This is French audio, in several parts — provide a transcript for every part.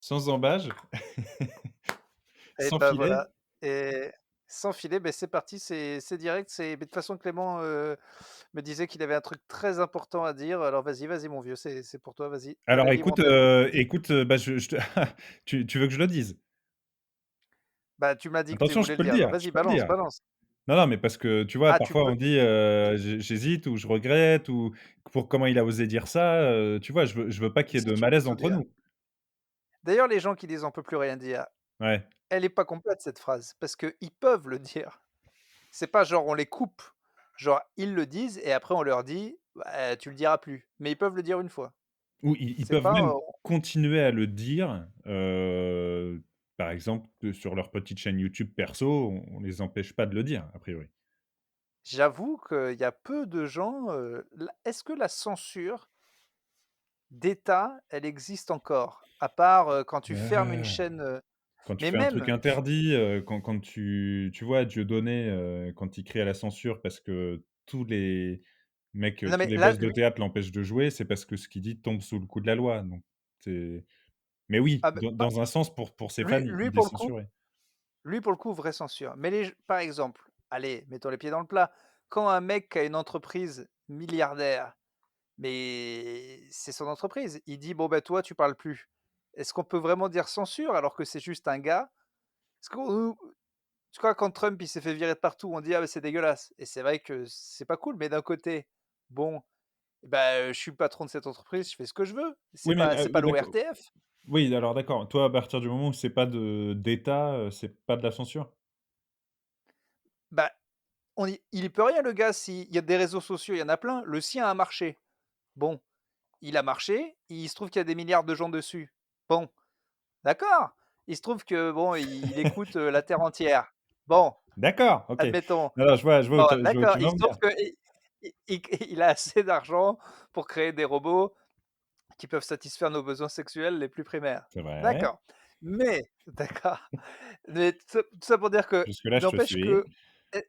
Sans embâge, Et sans bah, filet. voilà et sans filet, beh, c'est parti, c'est direct, c'est de toute façon Clément, me disait qu'il avait un truc très important à dire, alors vas-y mon vieux, c'est pour toi, vas-y. Tu Alors avais dit mon écoute, tabou. bah, je te tu veux que je le dise? Bah, tu m'as dit que tu Attention, je voulais le peux le dire, donc dire, je vas-y, peux le balance, dire. balance. Non, non, mais parce que tu vois, Ah, tu parfois peux on dit, j'hésite ou je regrette ou pour comment il a osé dire ça, tu vois? Je veux pas qu'il y ait si de tu peux malaise tout entre dire. nous. D'ailleurs, les gens qui disent: «On peut plus rien dire», Ouais. elle est pas complète cette phrase, parce qu'ils peuvent le dire. C'est pas genre on les coupe, genre ils le disent et après on leur dit: «Bah, tu le diras plus», mais ils peuvent le dire une fois. Ou ils C'est peuvent pas, même continuer à le dire, par exemple, sur leur petite chaîne YouTube perso, on les empêche pas de le dire, a priori. j'avoue qu'il y a peu de gens, la est-ce que la censure d'État, elle existe encore? À part, quand tu fermes une Heu, chaîne, Quand tu mais fais un truc même interdit, quand tu vois Dieudonné, quand il crie à la censure parce que non tous mais les là, boss de théâtre l'empêchent de jouer, c'est parce que ce qu'il dit tombe sous le coup de la loi, donc c'est mais oui, ah beh, dans un sens pour ses fans, lui il est pour le coup censuré. vraie censure. Mais les par exemple, allez, mettons les pieds dans le plat, quand un mec a une entreprise milliardaire, mais c'est son entreprise, il dit: «Bon, bah, toi, tu parles plus». Est-ce qu'on peut vraiment dire censure alors que c'est juste un gars? Est-ce qu'on tu crois quand Trump, il s'est fait virer de partout, on dit: «Ah, bah, c'est dégueulasse» et c'est vrai que c'est pas cool, mais d'un côté, bon, bah, je suis le patron de cette entreprise, je fais ce que je veux. Oui, mais C'est pas d'accord. l'ORTF. Oui, alors d'accord. Toi, à partir du moment où c'est pas de d'État, c'est pas de la censure? Bah, on y il y peut rien le gars, s'il y a des réseaux sociaux, il y en a plein. Le sien a marché. Bon, il a marché, il se trouve qu'il y a des milliards de gens dessus. Bon, d'accord. Il se trouve que bon, il écoute, la terre entière. Bon, D'accord, OK. admettons. Non, non, Bon, je vois où d'accord, tu veux il en se venir. trouve que il a assez d'argent pour créer des robots qui peuvent satisfaire nos besoins sexuels les plus primaires. C'est vrai. D'accord. Mais d'accord, mais tout ça pour dire que Jusque là, je te n'empêche suis. que et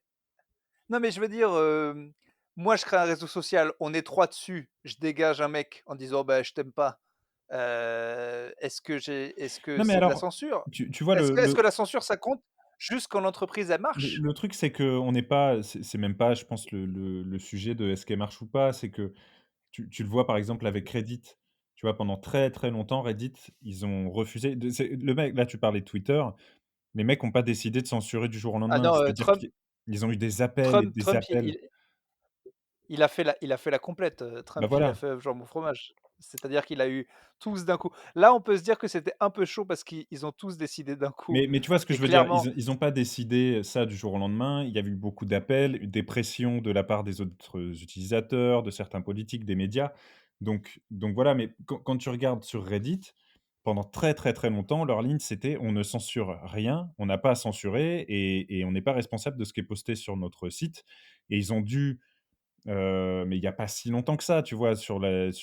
non, mais je veux dire, moi, je crée un réseau social, on est 3 dessus, je dégage un mec en disant: «Bah, je t'aime pas». Est-ce que Non, mais c'est de la alors, censure? tu vois Est-ce que la censure, ça compte juste quand l'entreprise, elle marche? le truc, c'est qu'on n'est pas c'est même pas, je pense, le sujet de est-ce qu'elle marche ou pas, c'est que tu le vois, par exemple, avec Reddit. Tu vois, pendant très, très longtemps, Reddit, ils ont refusé de c'est le mec là, tu parlais de Twitter, les mecs ont pas décidé de censurer du jour au Ah lendemain. non, C'est-à-dire qu'ils ont eu des appels et des Trump, appels. il a fait la complète, Bah, Trump, il a voilà. fait jambon fromage. C'est-à-dire qu'il a eu tous d'un coup. Là, on peut se dire que c'était un peu chaud parce qu'ils ont tous décidé d'un coup Mais tu vois ce que et je veux dire? clairement Ils ont pas décidé ça du jour au lendemain. Il y a eu beaucoup d'appels, des pressions de la part des autres utilisateurs, de certains politiques, des médias. Donc voilà, mais quand tu regardes sur Reddit, pendant très, très, très longtemps, leur ligne, c'était: «On ne censure rien, on n'a pas à censurer et on n'est pas responsable de ce qui est posté sur notre site» et ils ont dû, mais il y a pas si longtemps que ça, tu vois?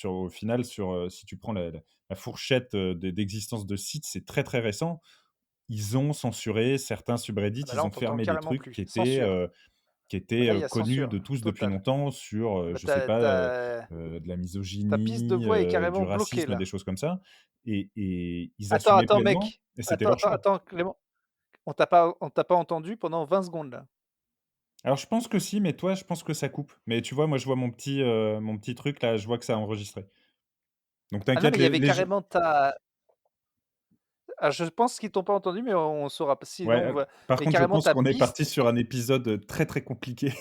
Au final, si tu prends la fourchette, d'existence de sites, c'est très, très récent. Ils ont censuré certains subreddits, ah bah, là, ils on ont t'entend fermé des carrément trucs plus. Censure. qui Bah, étaient, là, il y a connus de censure tous depuis totale. longtemps sur, Bah, je sais pas, ta de la ta piste de misogynie, voix est du carrément bloquée, racisme, des là. choses comme ça et ils Attends, assumaient attends, pleinement mec. et c'était Attends, leur attends, choix. attends, Clément. On t'a pas entendu pendant 20 secondes, là. Alors je pense que si, mais toi, je pense que ça coupe. Mais tu vois, moi, je vois mon petit truc là, je vois que ça a enregistré. Donc Ah non, t'inquiète, mais il y avait les gens carrément ta je pense qu'ils t'ont pas entendu, mais on saura pas ouais, sinon, voilà. par Mais contre, je carrément pense ta qu'on est piste parti sur un épisode, très, très compliqué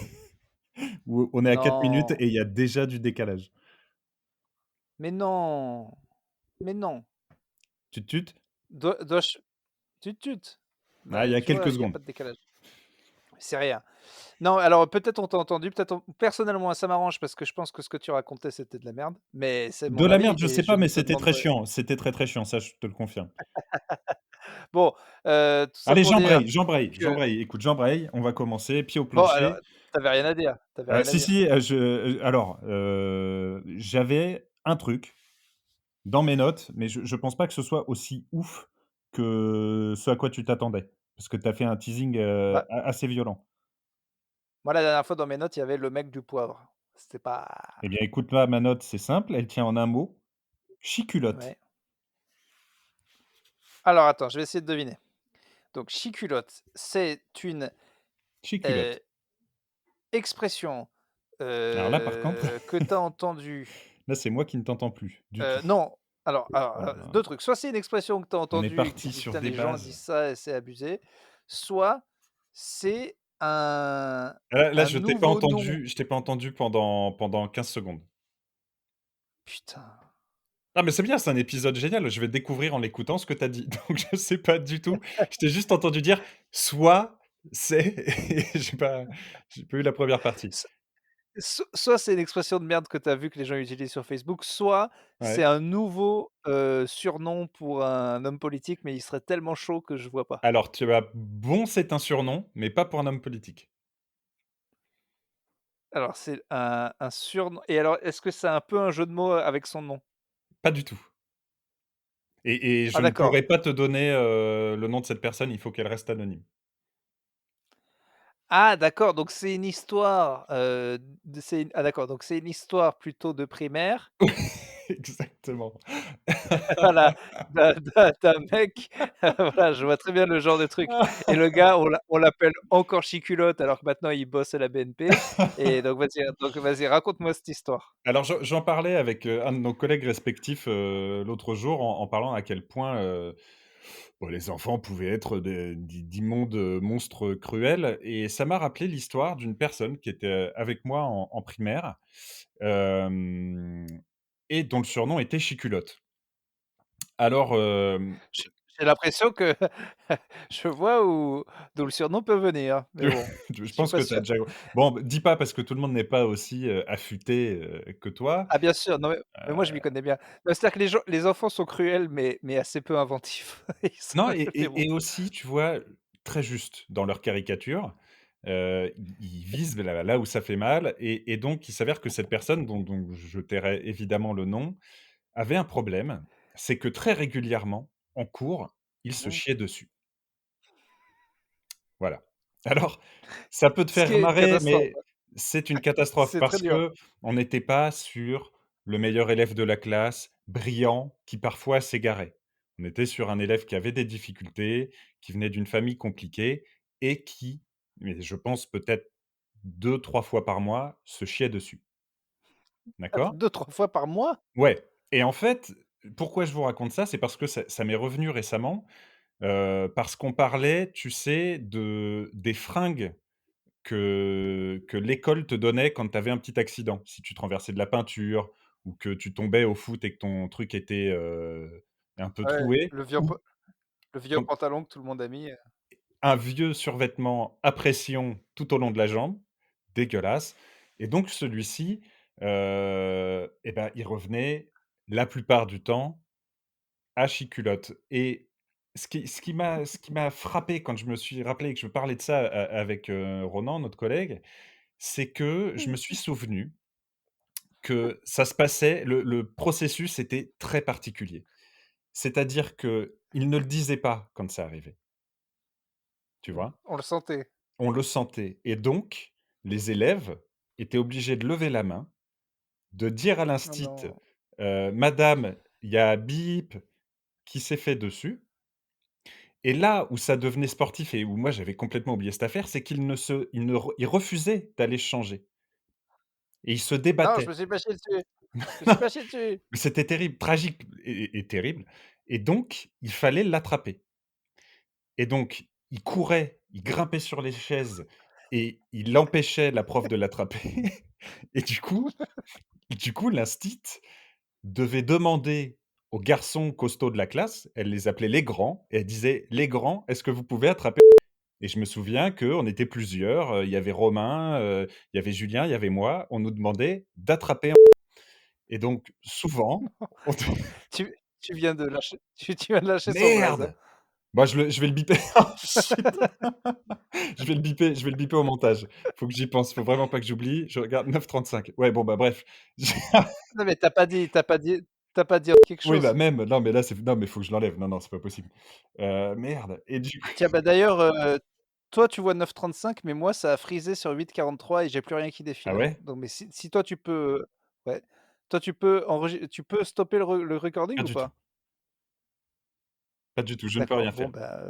où on est à 4 minutes non, et il y a déjà du décalage. mais non, mais non. Tut? Dois-je tut tut. Ah, il y Bah, a tu vois, quelques il y a secondes. pas de décalage. C'est rien. Non, alors peut-être on t'a entendu, peut-être on personnellement, ça m'arrange parce que je pense que ce que tu racontais, c'était de la merde, mais c'est De mon la avis merde, je et sais je pas, ne mais te c'était très demanderai chiant. C'était très, très chiant, ça, je te le confirme. bon, tout ça Allez, pour dire que j'embraye. Écoute, j'embraye, on va commencer, pied au bon alors, plancher. tu avais rien à dire, tu avais rien à Si, dire. si, alors, j'avais un truc dans mes notes, mais je pense pas que ce soit aussi ouf que ce à quoi tu t'attendais. Parce que tu as fait un teasing, Bah, a assez violent. moi la dernière fois dans mes notes, il y avait le mec du poivre. C'était pas Eh bien, écoute, là, ma note, c'est simple, elle tient en un mot: chiculotte. ouais. Alors attends, je vais essayer de deviner. Donc chiculotte, c'est une, heu, Chiculotte. expression, Alors là, par contre, que tu as entendue, là, c'est moi qui ne t'entends plus du tout. non, alors, Oh là là, 2 trucs, soit c'est une expression que tu as on est entendue et que tu parti dis: sur «Putain, des les gens bases. disent ça et c'est abusé», soit c'est Là, un nouveau nom. je t'ai pas entendu pendant 15 secondes. Putain, Ah mais c'est bien, c'est un épisode génial, je vais découvrir en l'écoutant ce que tu as dit. Donc je sais pas du tout. Je t'ai juste entendu dire: «Soit c'est» et j'ai pas eu la première partie. soit c'est une expression de merde que tu as vu que les gens utilisent sur Facebook, soit c'est Ouais. un nouveau, surnom pour un homme politique, mais il serait tellement chaud que je vois pas. Alors tu as bon, c'est un surnom, mais pas pour un homme politique. Alors c'est un surnom et alors est-ce que c'est un peu un jeu de mots avec son nom? Pas du tout. Et Ah je ne d'accord. pourrais pas te donner, le nom de cette personne, il faut qu'elle reste anonyme. Ah d'accord, donc c'est une histoire, d'accord, donc c'est une histoire plutôt de primaire, Exactement. voilà, d'un mec, voilà, je vois très bien le genre de truc et le gars, on l'appelle encore Chiculotte alors que maintenant il bosse à la BNP et donc vas-y raconte-moi cette histoire. Alors j'en parlais avec, un de nos collègues respectifs, l'autre jour en parlant à quel point, bon les enfants pouvaient être d'immondes, monstres cruels et ça m'a rappelé l'histoire d'une personne qui était, avec moi en primaire, hem et dont le surnom était Chiculotte. Alors, J'ai l'impression que je vois d'où le surnom peut venir, mais bon, je je suis pense pas que tu as sûr. déjà bon, dis pas parce que tout le monde n'est pas aussi, affûté, que toi. Ah bien sûr, non mais moi je m'y connais bien. Bah, c'est-à-dire que les enfants sont cruels mais assez peu inventifs. Ils sont Non mais bon. et aussi, tu vois, très juste dans leur caricature, ils visent là où ça fait mal et donc il s'avère que cette personne dont je tairai évidemment le nom, avait un problème, c'est que très régulièrement, en cours, il se Mmh. chiait dessus. Voilà. Alors, ça peut te Ce qui faire est une marrer, catastrophe, mais c'est une catastrophe c'est très parce dur. qu'on n'était pas sur le meilleur élève de la classe, brillant, qui parfois s'égarait. On était sur un élève qui avait des difficultés, qui venait d'une famille compliquée et qui, mais je pense peut-être 2, 3 fois par mois, se chiait dessus. Attends, D'accord? 2-3 fois par mois? Ouais et en fait, pourquoi je vous raconte ça? C'est parce que ça m'est revenu récemment, parce qu'on parlait, tu sais, des fringues que l'école te donnait quand tu avais un petit accident. Si tu te renversais de la peinture ou que tu tombais au foot et que ton truc était, un peu Ouais, troué ou le vieux quand pantalon que tout le monde a mis, un vieux survêtement à pression tout au long de la jambe, dégueulasse et donc celui-ci, et ben, il revenait la plupart du temps à chiculotte et ce qui m'a frappé quand je me suis rappelé que je parlais de ça avec, Ronan, notre collègue, c'est que je me suis souvenu que ça se passait le processus était très particulier. C'est-à-dire qu'il ne le disait pas quand ça arrivait, tu vois? on le sentait. On le sentait et donc les élèves étaient obligés de lever la main, de dire à Oh l'instit: non. «Madame, il y a bip qui s'est fait dessus» et là où ça devenait sportif et où moi j'avais complètement oublié cette affaire, c'est qu'il refusait d'aller se changer et il se Non, je débattait. me suis pas chié dessus, je me suis pas chié dessus. Mais c'était terrible, tragique et terrible et donc il fallait l'attraper et donc il courait, il grimpait sur les chaises et il empêchait la prof de l'attraper et du coup l'instit devait demander aux garçons costauds de la classe, elle les appelait les grands et elle disait: «Les grands, est-ce que vous pouvez attraper?» et je me souviens qu'on était plusieurs, il y avait Romain, il y avait Julien, il y avait moi, on nous demandait d'attraper et donc souvent on Tu viens de lâcher tu viens de lâcher son blaze, hein. Merde! Bah, je vais le biper. Oh shit! Je vais le biper au montage. Faut que j'y pense, faut vraiment pas que j'oublie. Je regarde 9:35. Ouais, bon, bah, bref. Non mais tu as pas dit quelque Oui, bah, chose. même, non, mais là, c'est non, mais faut que je l'enlève. Non, non, c'est pas possible. Merde et du coup Tiens, bah, d'ailleurs, toi tu vois 9:35 mais moi ça a frisé sur 8:43 et j'ai plus rien qui ah défile, hein. ouais? Donc mais si toi tu peux, ouais, toi tu peux stopper le recording Pas ou du tout. pas? Pas du tout, je ne peux D'accord, rien bon, faire. bah,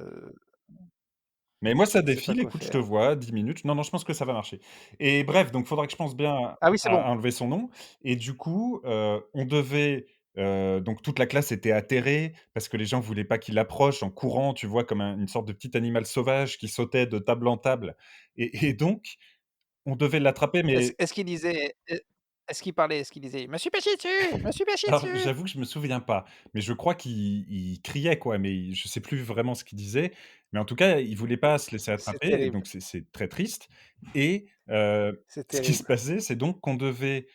Mais moi, ça tu sais pas défile, quoi écoute, je te faire. vois, 10 minutes. Non, non, je pense que ça va marcher et bref, donc faudra que je pense bien Ah oui, c'est bon. à enlever son nom et du coup, on devait, donc toute la classe était atterrée parce que les gens voulaient pas qu'il approche en courant, tu vois? Comme une sorte de petit animal sauvage qui sautait de table en table et donc on devait l'attraper Est-ce mais est-ce qu'il disait est-ce qu'il parlait? Est-ce qu'il disait: «Je me suis pas chié dessus! Je me suis pas chié alors, dessus!» j'avoue que je me souviens pas, mais je crois qu'il criait quoi, mais je sais plus vraiment ce qu'il disait, mais en tout cas, il voulait pas se laisser C'est attraper, terrible, donc c'est très triste et c'est ce qui se terrible. passait, c'est donc qu'on devait,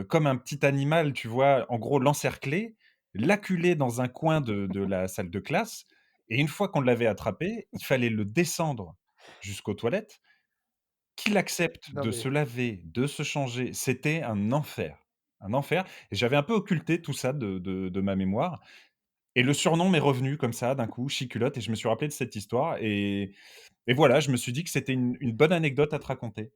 comme un petit animal, tu vois, en gros l'encercler, l'acculer dans un coin de la salle de classe et une fois qu'on l'avait attrapé, il fallait le descendre jusqu'aux toilettes, qu'il accepte Non de se mais laver, de se changer, c'était un enfer et j'avais un peu occulté tout ça de ma mémoire et le surnom m'est revenu comme ça d'un coup, Chiculotte et je me suis rappelé de cette histoire et voilà, je me suis dit que c'était une bonne anecdote à te raconter.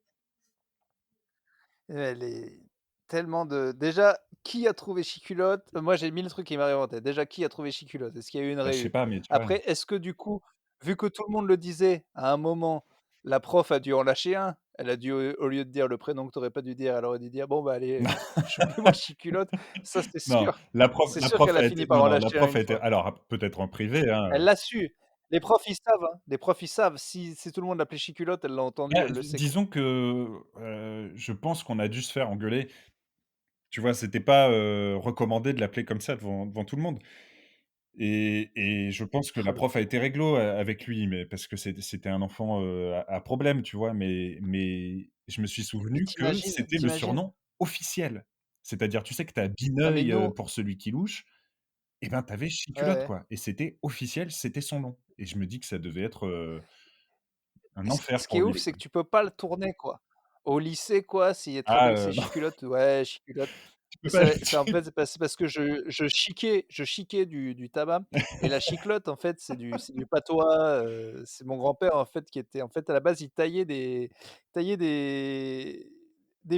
elle est tellement de déjà, qui a trouvé Chiculotte? Moi, j'ai 1000 trucs qui m'arrivent en tête. Déjà, qui a trouvé Chiculotte? Est-ce qu'il y a eu une Bah, je sais réu? pas, mais tu vois? Après, est-ce que du coup, vu que tout le monde le disait, à un moment, la prof a dû en lâcher un? Elle a dû au lieu de dire le prénom que tu aurais pas dû dire, elle aurait dû dire: «Bon, bah, allez, chopez-moi Chiculotte». Ça, c'est Non, sûr. la prof C'est la sûr prof qu'elle a a fini été par non, en non, la lâcher un prof une a été fois. alors peut-être en privé, hein, Elle l'a su. Les profs, ils savent, hein. Les profs, ils savent. Si tout le monde l'appelait Chiculotte, elle l'a entendu, bah, elle le sait, quoi. disons que, je pense qu'on a dû se faire engueuler. Tu vois? C'était pas, recommandé de l'appeler comme ça devant tout le monde et je pense que Oh, la le prof a été pauvre. réglo, avec lui, mais parce que c'était un enfant, à problème, tu vois? Mais je me suis Mais souvenu que t'imagines, c'était le t'imagines. surnom officiel. C'est-à-dire, tu sais que tu as Non, mais Bineuil, nous pour celui qui louche et ben, tu avais ouais, Chiculotte, ouais. quoi et c'était officiel, c'était son nom et je me dis que ça devait être, un Et enfer ce qui est pour ouf, lui, c'est quoi. que tu peux pas le tourner, quoi. Au lycée, quoi, s'il y a très Ah, bien c'est non, Chiculotte, ouais, Chiculotte. tu peux pas C'est en fait, c'est parce que je chiquais du tabac et la chiclotte, en fait, c'est du patois, c'est mon grand-père, en fait, qui était en fait, à la base, il taillait des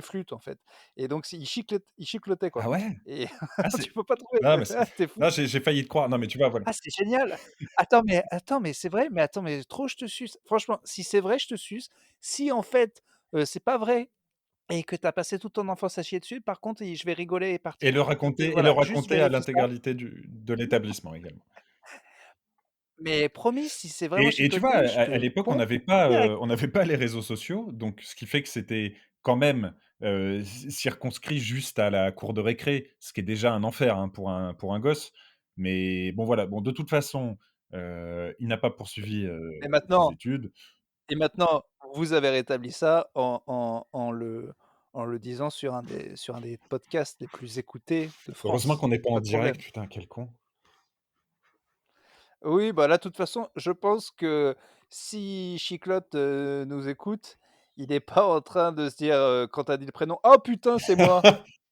flûtes, en fait et donc il chiquelotait, quoi ah ouais? et Ah, tu c'est peux pas trouver. non, mais c'est Ah, tu non, fou. j'ai failli te croire. Non, mais tu vois, voilà. Ah, c'est génial! Attends, mais c'est vrai? Mais attends, mais trop je te suce. Franchement, si c'est vrai, je te suce. Si en fait, c'est pas vrai et que tu as passé toute ton enfance à chier dessus, par contre, je vais rigoler et partir. Et le Voilà, juste raconter à vérifie ça. l'intégralité de l'établissement également. Mais promis, si c'est vraiment Et tu vois, chicoté, je à te l'époque, pompe direct. on n'avait pas les réseaux sociaux, donc ce qui fait que c'était quand même, circonscrit juste à la cour de récré, ce qui est déjà un enfer, hein, pour un gosse. Mais bon, voilà, bon, de toute façon, il n'a pas poursuivi, Et ses maintenant études. et maintenant, vous avez rétabli ça en le disant sur un des podcasts les plus écoutés de Heureusement qu'on France. n'est pas en Pas de direct, problème. putain, quel con. Oui, bah, là, de toute façon, je pense que si Chiclotte, nous écoute, il est pas en train de se dire, quand tu as dit le prénom: «Oh putain, c'est moi!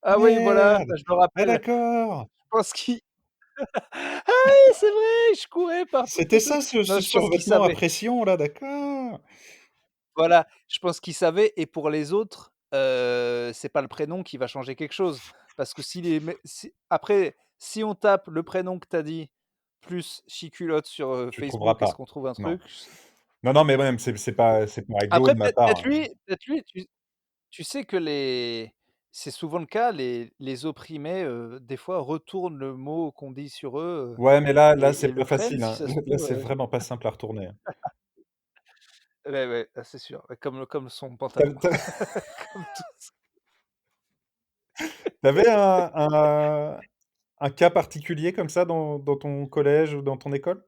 Ah oui, voilà, Merde! je me Ah rappelle». d'accord! Je pense qu'il «Ah oui, c'est vrai, je courais partout C'était et tout». ça Non, ce je pense qu'il survêtement à savait. pression là, d'accord. Voilà, je pense qu'il savait et pour les autres, c'est pas le prénom qui va changer quelque chose. Parce que si les mé si après, si on tape le prénom que tu as dit, plus Chiculotte sur, Tu trouveras Facebook, est-ce pas. qu'on trouve un Non. truc? Non, non, mais même c'est pas réglo Après de ma part, hein. peut-être lui, tu sais que c'est souvent le cas, les opprimés, des fois retournent le mot qu'on dit sur eux, Ouais, mais là, et c'est le pas prennent facile, si hein. ça se Là, trouve, c'est vraiment pas simple à retourner, hein. ouais, ouais, ah c'est sûr, ouais, comme son Tu pantalon, as comme tout. tu avais un cas particulier comme ça dans ton collège ou dans ton école?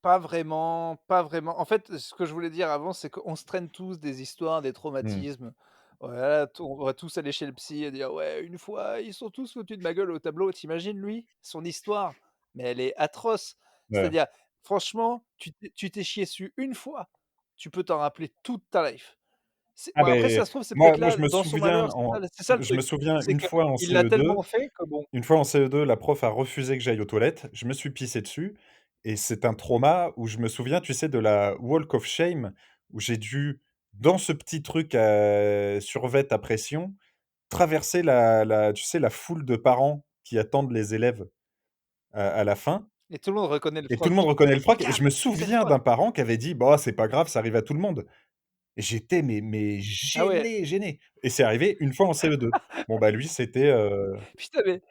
Pas vraiment, pas vraiment. En fait, ce que je voulais dire avant, c'est qu'on se traîne tous des histoires, des Mmh. traumatismes. Voilà, on va tous aller chez le psy et dire: «Ouais, une fois, ils sont tous foutus de ma gueule au tableau». Tu lui, son histoire? Mais elle est atroce. Ouais. C'est-à-dire, franchement, tu t'es chié dessus une fois, tu peux t'en rappeler toute ta life. Ah Bon, après, beh, ça se trouve, c'est peut-être moi là, je me dans son souviens malheur, c'est ça le je me truc. souviens C'est qu'il l'a tellement fait que bon. une fois en CE2, la prof a refusé que j'aille aux toilettes. Je me suis pissé dessus et c'est un trauma où je me souviens, tu sais, de la walk of shame où j'ai dû, dans ce petit truc à survêt à pression, traverser tu sais, la foule de parents qui attendent les élèves. à la fin Et tout le monde reconnaît le et tout le monde froc. reconnaît le froc et je «Regarde, me c'est le souviens froc!» d'un parent qui avait dit: «Bah, c'est pas grave, ça arrive à tout le monde». Et j'étais mais Ah ouais, gêné, gêné et c'est arrivé une fois en CE2. Bon, bah, lui, c'était, putain, mais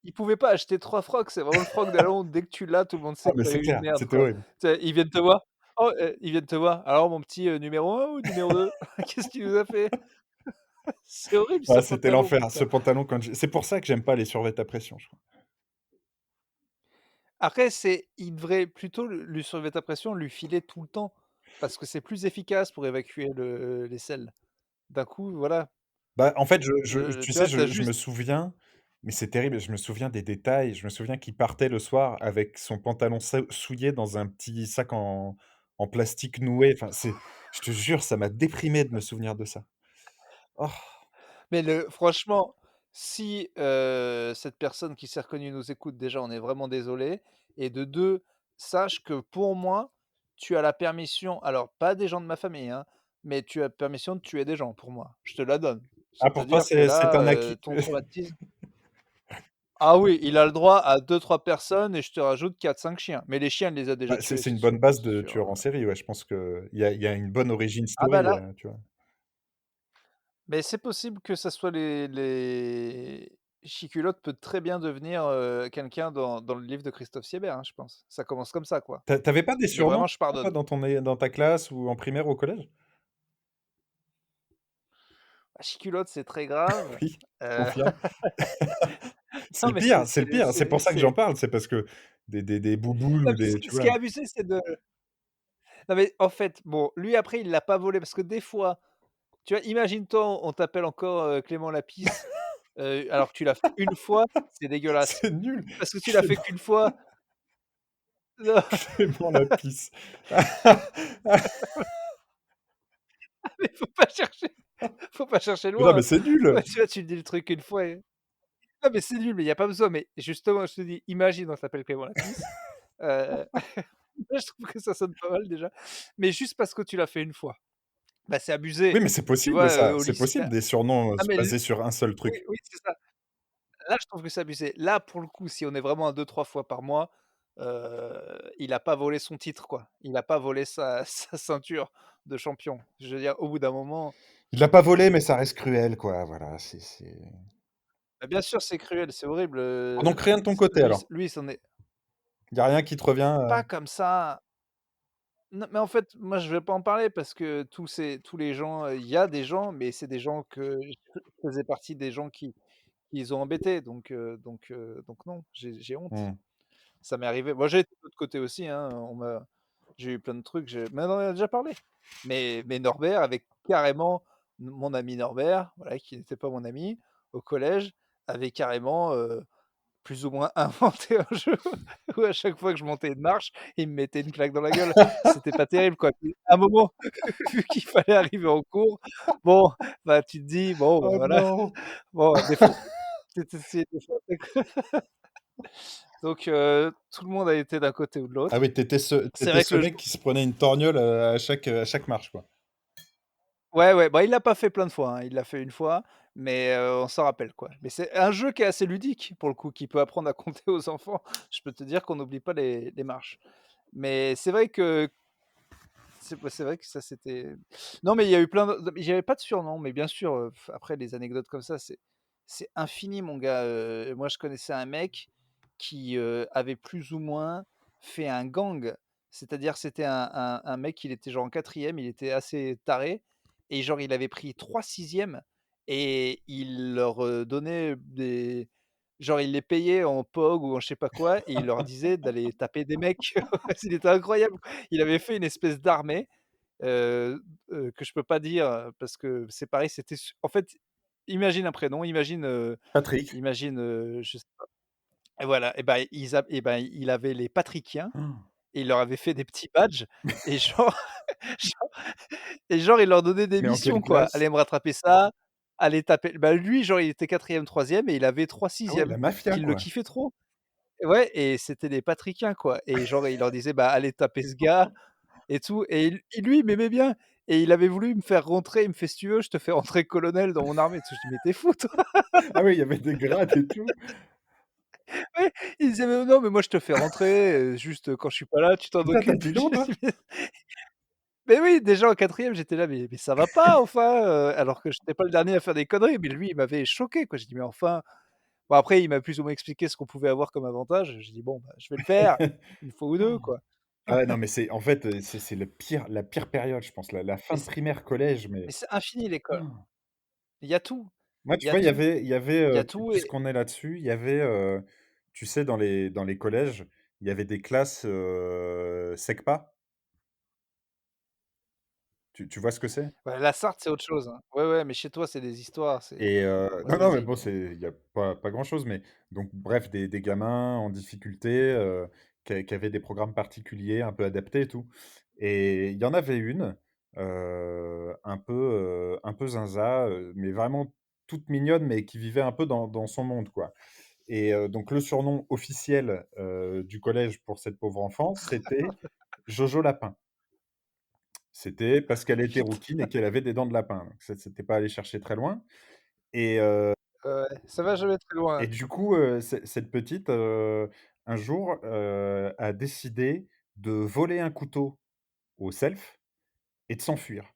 ils pouvaient pas acheter 3 frocs, c'est vraiment le froc de la honte. Dès que tu l'as, tout le monde ah sait que mais tu as c'est eu une clair, merde, c'était quoi. horrible. Tu sais, ils viennent te voir: «Oh», ils viennent te voir: «Alors mon petit, numéro 1 ou numéro 2 qu'est-ce qu'il nous a fait?» C'est horrible ce Ah, c'était pantalon, l'enfer, ce putain. pantalon quand c'est pour ça que j'aime pas les survêtements à pression, je crois. Après, il devrait plutôt le survêt à pression, lui filer tout le temps, parce que c'est plus efficace pour évacuer les selles. D'un coup, voilà, Bah, en fait, je tu tu sais, vois, tu je me juste souviens, mais c'est terrible, je me souviens des détails. Je me souviens qu'il partait le soir avec son pantalon souillé dans un petit sac en plastique noué. Enfin, c'est je te jure, ça m'a déprimé de me souvenir de ça. Oh! mais franchement, si, cette personne qui s'est reconnue nous écoute, déjà, on est vraiment désolé et de 2, sache que pour moi, tu as la permission, alors pas des gens de ma famille, hein, mais tu as permission de tuer des gens pour moi. Je te la donne. Ah, pour toi, C'est-à-dire que c'est là, un acquis? ton traumatisme, ah oui, il a le droit à 2-3 personnes et je te rajoute 4-5 chiens. Mais les chiens, il les a déjà Bah, tués, c'est une bonne c'est base de sûr, tueur en série, ouais. Je pense qu'il y a une bonne origin Ah bah story, là, tu vois? mais c'est possible que ça soit les Chiculotte peut très bien devenir, quelqu'un dans le livre de Christophe Siebert, hein, je pense. Ça commence comme ça, quoi. Tu avais pas des Mais surnoms vraiment, je toi pardonne. dans ta classe ou en primaire ou au collège? Ah, Chiculotte, c'est très grave, Oui, je heu, confirme. non, mais C'est le pire, c'est pour ça que j'en parle, c'est parce que des boubous non, ou mais des tu ce qui est vois? abusé, c'est de non, mais en fait, bon, lui, après, il l'a pas volé parce que des fois, tu vois, imagine-toi, on t'appelle encore, Clément Lapisse, alors que tu l'as fait une fois, c'est dégueulasse. C'est nul, Parce que tu l'as fait Clément qu'une fois. Clément la pisse. Mais faut pas chercher Mais non, loin. mais c'est Ouais, nul! tu vois, tu dis le truc une fois et non, mais c'est nul, mais il y a pas besoin, mais justement, je te dis, imagine, on t'appelle Clément Lapisse, heu, je trouve que ça sonne pas mal déjà, mais juste parce que tu l'as fait une fois, bah, c'est Oui, abusé. mais c'est Tu possible vois, ça, au c'est lycée possible des surnoms, ah mais l basés sur un seul oui, truc. oui, c'est ça. Là, je trouve que c'est abusé. Là, pour le coup, si on est vraiment à 2-3 fois par mois, il a pas volé son titre, quoi. Il a pas volé sa sa ceinture de champion. Je veux dire, au bout d'un moment, Il l'a pas volé, mais ça reste cruel, quoi, voilà, c'est bah, bien sûr, c'est cruel, c'est horrible, oh donc rien de ton côté alors? lui, c'en est Il y a rien qui te revient, pas comme ça. Non, mais en fait, moi, je vais pas en parler parce que tous les gens, il y a des gens, mais c'est des gens que je faisais partie des gens qui les ont embêtés, donc non, j'ai honte. Mmh. Ça m'est arrivé. Moi, j'ai été de l'autre côté aussi, hein, j'ai eu plein de trucs, mais on en a déjà parlé. Mais Norbert avait carrément mon ami Norbert, voilà, qui n'était pas mon ami, au collège, avait carrément, plus ou moins inventé un jeu où à chaque fois que je montais une marche, il me mettait une claque dans la gueule. C'était pas terrible, quoi. Puis à un moment, vu qu'il fallait arriver en cours, bon, bah, tu te dis: «Bon, bah, Oh voilà, non! bon, des fois c'est des fois donc tout le monde a été d'un côté ou de Ah l'autre. oui, tu étais C'est vrai que ce le mec jour qui se prenait une torgnole, à chaque marche, quoi. ouais, ouais, bah, il l'a pas fait plein de fois, hein, il l'a fait une fois, mais on s'en rappelle, quoi. Mais c'est un jeu qui est assez ludique, pour le coup, qui peut apprendre à compter aux enfants. Je peux te dire qu'on n'oublie pas les marches. Mais c'est vrai que c'est vrai que ça, c'était non, mais il y a eu plein de j'avais pas de surnom, mais bien sûr, après les anecdotes comme ça, c'est infini, mon gars. Moi, je connaissais un mec qui, avait plus ou moins fait un gang. C'est-à-dire, c'était un mec, il était genre en quatrième, il était assez taré et genre, il avait pris 3 sixièmes et il leur, donnait des genre, il les payait en POG ou en je sais pas quoi et il leur disait d'aller taper des mecs. Il était incroyable. Il avait fait une espèce d'armée, que je peux pas dire, parce que c'est pareil, c'était su en fait, imagine un prénom, Patrick. je sais et voilà et ben, il avait les Patriciens et il leur avait fait des petits badges et genre genre il leur donnait des Mais en missions, quelle quoi. classe? «Allez me rattraper ça, allez taper» bah, lui, genre, il était quatrième troisième et il avait 3 Ah ouais, sixièmes la mafia, qu'il le quoi. kiffait trop. Ouais et c'était des Patriciens, quoi et genre, il leur disait: «Bah, allez taper ce gars» et tout et lui, il m'aimait bien et il avait voulu me faire rentrer. Il me fait: «Si tu veux, je te fais rentrer colonel dans mon armée». Je dis: «Mais tu fou, toi?» Ah oui, il y avait des grades et tout. Ouais, il disait: «Mais non, mais moi je te fais rentrer, juste, quand je suis pas là, tu t'en Putain, tu occupes». dit non, J'ai toi? dit: «Mais oui, déjà en 4e, j'étais là, mais ça va pas enfin, alors que j'étais pas le dernier à faire des conneries, mais lui, il m'avait choqué, quoi. J'ai dit: «Mais enfin». Bon après, il m'a plus ou moins expliqué ce qu'on pouvait avoir comme avantage. J'ai dit: «Bon, bah, je vais le faire, une fois ou 2 quoi». Ah ouais, non, mais c'est en fait, c'est le pire la pire période, je pense, la fin Mais de primaire, collège, mais c'est infini l'école. Il y a tout, moi, il tu y a vois, tout, il y a pu tout et puisqu'on est là-dessus, il y avait, tu sais, dans les collèges, il y avait des classes, SECPA. Tu vois ce que c'est? ouais, la Sarthe, c'est autre chose, hein. Ouais, ouais, mais chez toi, c'est des histoires, c'est Et ouais, non, non, mais vas-y. bon, c'est il y a pas grand-chose, mais donc bref, des gamins en difficulté, qui avaient des programmes particuliers, un peu adaptés et tout. Et il y en avait une, un peu zinzin, mais vraiment toute mignonne, mais qui vivait un peu dans son monde, quoi. Et donc le surnom officiel, du collège pour cette pauvre enfant, c'était Jojo Lapin. C'était parce qu'elle était Putain, rouquine et qu'elle avait des dents de lapin, donc ça c'était pas aller chercher très loin. Et ouais, ça va jamais très loin. Et du coup, cette petite, un jour, a décidé de voler un couteau au self et de s'enfuir.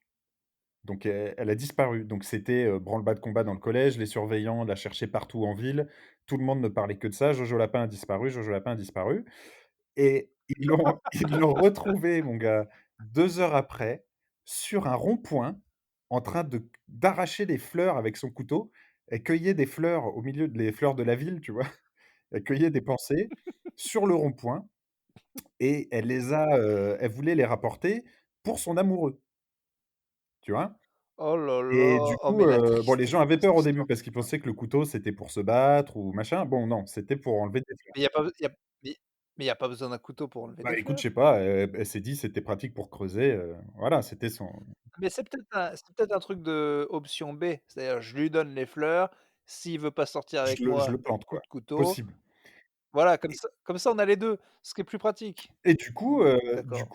Donc elle a disparu. Donc c'était, branle-bas de combat dans le collège, les surveillants la cherchaient partout en ville. Tout le monde ne parlait que de ça: «Jojo Lapin a disparu, Jojo Lapin a disparu». Et ils l'ont retrouvée, mon gars, 2 heures après, sur un rond-point, en train d'arracher des fleurs avec son couteau. Elle cueillait des fleurs au milieu des fleurs de la ville, tu vois? Elle cueillait des pensées sur le rond-point et elle voulait les rapporter pour son amoureux, tu vois? Oh là Et là! du Oh coup, mais la bon, les gens tristesse avaient de cette peur au début histoire. parce qu'ils pensaient que le couteau, c'était pour se battre ou machin. Bon, non, c'était pour enlever des fleurs. Mais il y a pas be y a mais il y a pas besoin d'un couteau pour enlever Bah, des écoute, je fleurs. sais pas, elle s'est dit: «C'était pratique pour creuser», voilà, c'était son Mais c'est peut-être un truc de option B, c'est-à-dire je lui donne les fleurs, s'il veut pas sortir avec je moi, le plante, coup quoi. de couteau. Possible. Voilà, comme ça on a les 2, ce qui est plus pratique. Et D'accord.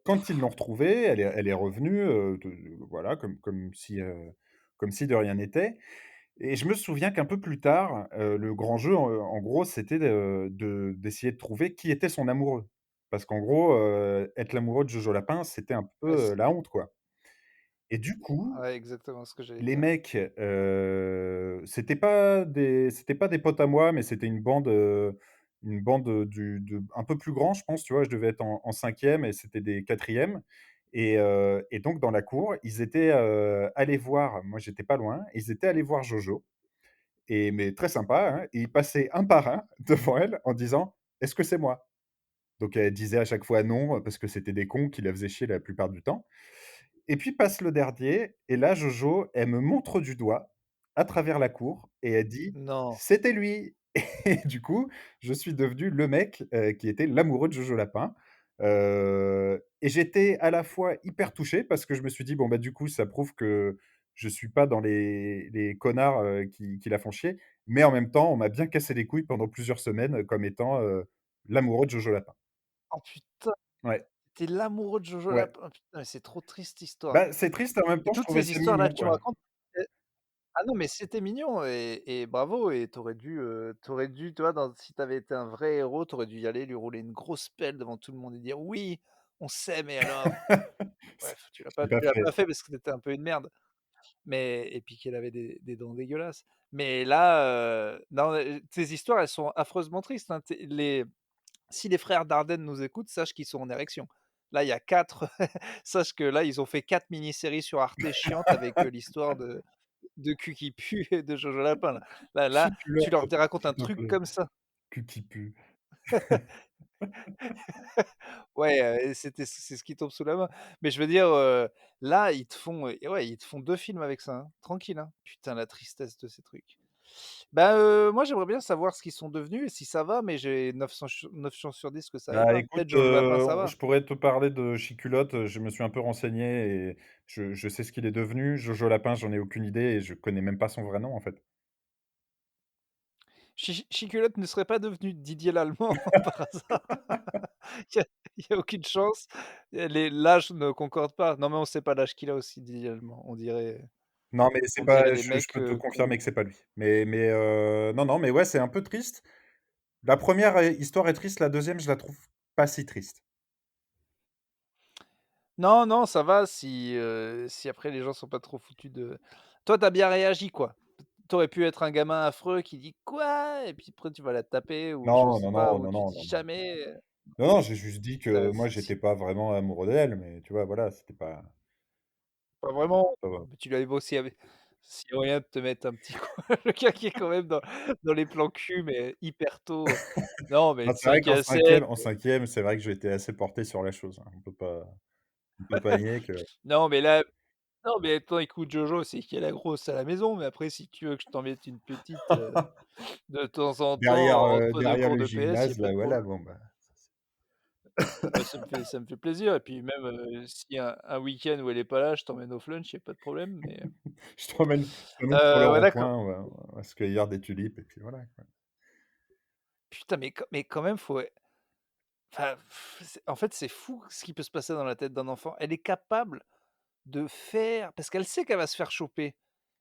quand ils l'ont retrouvée, elle est revenue, de voilà, comme si de rien n'était. Et je me souviens qu'un peu plus tard, le grand jeu, en gros, c'était d'essayer de trouver qui était son amoureux. Parce qu'en gros, être l'amoureux de Jojo Lapin, c'était un Ouais, peu, la honte, quoi. Et du coup, ouais, exactement ce que j'allais les dire. mecs, c'était pas des potes à moi, mais c'était une bande, de un peu plus grand, je pense, tu vois? Je devais être en 5e et c'était des 4e. Et donc dans la cour, ils étaient, allés voir, moi j'étais pas loin, ils étaient allés voir Jojo. Et mais très sympa, hein, et ils passaient un par un devant elle en disant: «Est-ce que c'est moi?» Donc elle disait à chaque fois non, parce que c'était des cons qui la faisaient chier la plupart du temps. Et puis passe le dernier et là Jojo, elle me montre du doigt à travers la cour et elle dit: Non. «C'était lui!» Et du coup, je suis devenu le mec, qui était l'amoureux de Jojo Lapin, et j'étais à la fois hyper touché parce que je me suis dit: «Bon, bah, du coup, ça prouve que je suis pas dans les connards, qui la font chier», mais en même temps, on m'a bien cassé les couilles pendant plusieurs semaines, comme étant, l'amoureux de Jojo Lapin. Oh putain, Ouais, tu l'amoureux de Jojo ouais. Lapin. Putain, mais c'est trop triste cette histoire. Bah, c'est triste et en même Et temps, je toutes trouvais ces ça histoires-là mignon, que tu me quoi. racontes, ah non, mais c'était mignon et bravo et tu dû, tu vois, si tu avais été un vrai héros, tu aurais dû y aller, lui rouler une grosse pelle devant tout le monde et dire: «Oui, on s'aime et alors?» C'est Bref, je l'ai pas tu l'as fait. pas fait parce que tu étais un peu une merde, mais et puis qu'elle avait des dents dégueulasses. Mais là, non, tes histoires, elles sont affreusement tristes, hein. Si les frères Dardenne nous écoutent, sache qu'ils sont en érection. Là, il y a 4. Sache que là, ils ont fait 4 mini-séries sur Arte chiantes avec, l'histoire de Cul qui pue et de Jojo Lapin, là. Là, tu Succulent, leur racontes un s'il te truc plaît. comme ça. Cul qui pue. Ouais, c'est ce qui tombe sous la main. Mais je veux dire, là, ils te font, ouais, ils te font 2 films avec ça, hein, tranquille, hein. Putain, la tristesse de ces trucs. Bah, moi, j'aimerais bien savoir ce qu'ils sont devenus et si ça va, mais j'ai 9 chances sur 10 que ça aille Bah, pas. écoute, Peut-être Jojo Lapin, ça je va. pourrais te parler de Chiculotte, je me suis un peu renseigné et je sais ce qu'il est devenu. Jojo Lapin, j'en ai aucune idée et je connais même pas son vrai nom, en fait. Chiculotte ne serait pas devenu Didier Lallemand par hasard? Il y a aucune chance. L'âge ne concorde pas. Non, mais on sait pas l'âge qu'il a aussi Didier Lallemand. Non, mais c'est On dirait pas des je mecs, peux te confirmer que qu'on c'est pas lui. Mais non, non, mais ouais, c'est un peu triste La première re histoire est triste, la deuxième je la trouve pas si triste. Non, non, ça va si après les gens sont pas trop foutus de toi, tu as bien réagi, quoi. Tu aurais pu être un gamin affreux qui dit: «Quoi?» et puis après tu vas la taper ou je Non, sais non, pas, non, ou non, tu non, dis non, non. jamais, Non, non, j'ai juste dit que moi si j'étais pas vraiment amoureux d'elle, mais tu vois, voilà, c'était pas pas vraiment, ça va. mais tu lui avais beau s'il y a moyen de te mettre un petit coup le gars qui est quand même dans les plans cul, mais hyper tôt, non, mais Bah, c'est vrai 5 qu'en à 7. 5e en 5e, c'est vrai que j'étais assez porté sur la chose, hein. On peut pas nier que Non, mais là non, mais attends, écoute, Jojo, c'est qu'il y a la grosse à la maison, mais après si tu veux que je t'en mette une petite, de temps en derrière, temps entre 2 derrière cours le de PS, il y a gymnase, pas là, de voilà, problème. bon, bah, Bah, ça me fait plaisir et puis même, s'il y a un week-end où elle est pas là, je t'emmène au flunch, il y a pas de problème, mais je t'emmène sur le ouais, d'accord. rond-point, on va se cueillir des tulipes et puis voilà, quoi. Putain, mais quand même, faut enfin, c'est en fait, c'est fou ce qui peut se passer dans la tête d'un enfant. Elle est capable de faire parce qu'elle sait qu'elle va se faire choper.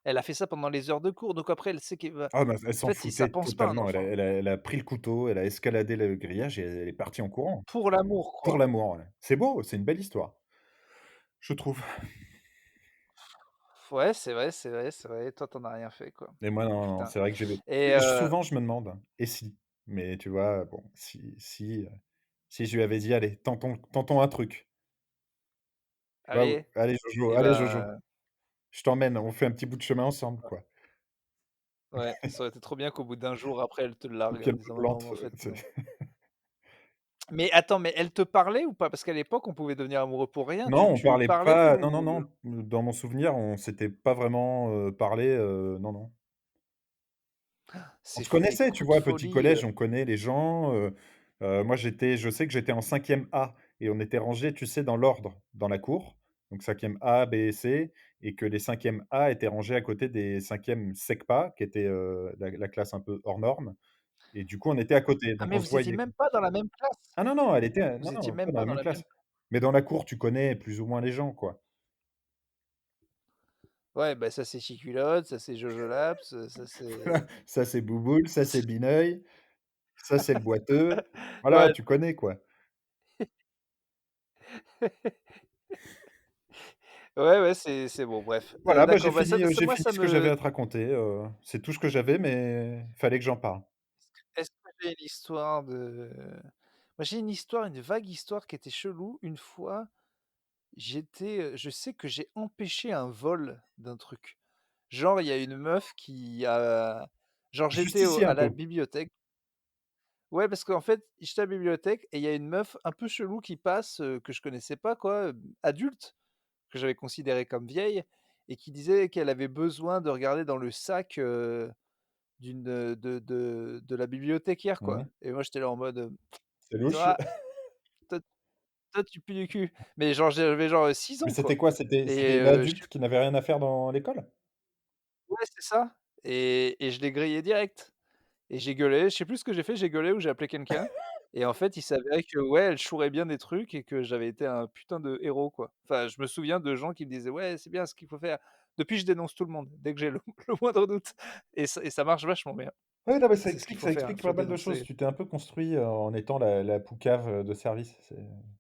Elle a fait ça pendant les heures de cours, donc après elle sait qu'elle va Ah bah, elle en s'en fait, si ça foutait pense pas un totalement. Elle a enfant. elle a elle a pris le couteau, elle a escaladé le grillage et elle est partie en courant. Pour l'amour, Pour quoi. l'amour, ouais. C'est beau, c'est une belle histoire, je trouve. Ouais, c'est vrai, c'est vrai, c'est vrai. Toi, tu en as rien fait, quoi. Et moi, non, non, Putain c'est vrai que j'ai et souvent je me demande: «Et si?» Mais tu vois, bon, si je lui avais dit: «Allez, tentons un truc». Tu vois? allez et Allez Jojo, ben, je t'emmène, on fait un petit bout de chemin ensemble, quoi». ouais, ça aurait été trop bien qu'au bout d'un jour après, elle te Et largue puis en elle me disant: «Non, plante, mais en fait, tu non». sais? Mais attends, mais elle te parlait ou pas? Parce qu'à l'époque, on pouvait devenir amoureux pour rien. Non, on Tu lui parlait parlais pas, non, non, ou non, dans mon souvenir, on s'était pas vraiment, parlé, non, non. On c'est se fou les connaissait, tu coups de vois? Petit folie, collège, on connaît les gens, moi je sais que j'étais en 5e A et on était rangés, tu sais, dans l'ordre, dans la cour. Donc 5e A, B et C et que les 5e A étaient rangés à côté des 5e SECPA qui étaient, la classe un peu hors norme et du coup, on était à côté, ah donc mais on se vous étiez voyait, quoi. même pas dans la même classe? Ah non, non, elle était, Vous non, étiez non, même pas dans pas la dans même la même classe. Mais dans la cour, tu connais plus ou moins les gens, quoi. ouais, bah, ça c'est Chiculotte, ça c'est Jojo Laps, ça c'est Ça, c'est Bouboule, ça, c'est Bineuil, ça, c'est le boiteux. Voilà, ouais. tu connais, quoi. Ouais, ouais, c'est bon, bref. Voilà, bah, D'accord, bah, ça j'ai moi fini ça ce que j'avais me à te raconter, c'est tout ce que j'avais, mais il fallait que j'en parle. est-ce que j'ai une histoire de moi j'ai une histoire, une vague histoire qui était chelou. Une fois, je sais que j'ai empêché un vol d'un truc. Genre, il y a une meuf qui a genre j'étais au Justicier à un la peu. bibliothèque. Ouais, parce qu'en fait, j'étais à la bibliothèque et il y a une meuf un peu chelou qui passe, que je connaissais pas quoi, adulte, que j'avais considérée comme vieille et qui disait qu'elle avait besoin de regarder dans le sac, de la bibliothécaire, Mmh. quoi. Et moi, j'étais là en mode, C'est louche. «Toi toi toi, tu pues du cul». Mais genre, j'avais genre, 6 Mais ans, c'était quoi. quoi? C'était Et une je sais adulte qui n'avait rien à faire dans l'école? ouais, c'est ça. Et je l'ai grillé direct. Et j'ai gueulé, je sais plus ce que j'ai fait, j'ai gueulé ou j'ai appelé quelqu'un. Et en fait, il s'avérait que, ouais, elle chourait bien des trucs et que j'avais été un putain de héros, quoi. Enfin, je me souviens de gens qui me disaient: «Ouais, c'est bien ce qu'il faut faire». Depuis, je dénonce tout le monde, dès que j'ai le le moindre doute et ça marche vachement bien. Oui, non, mais ça C'est ce qu'il explique faut ça faire, il explique faut pas mal de choses. dénoncer. Tu t'es un peu construit, en étant la poucave, de service.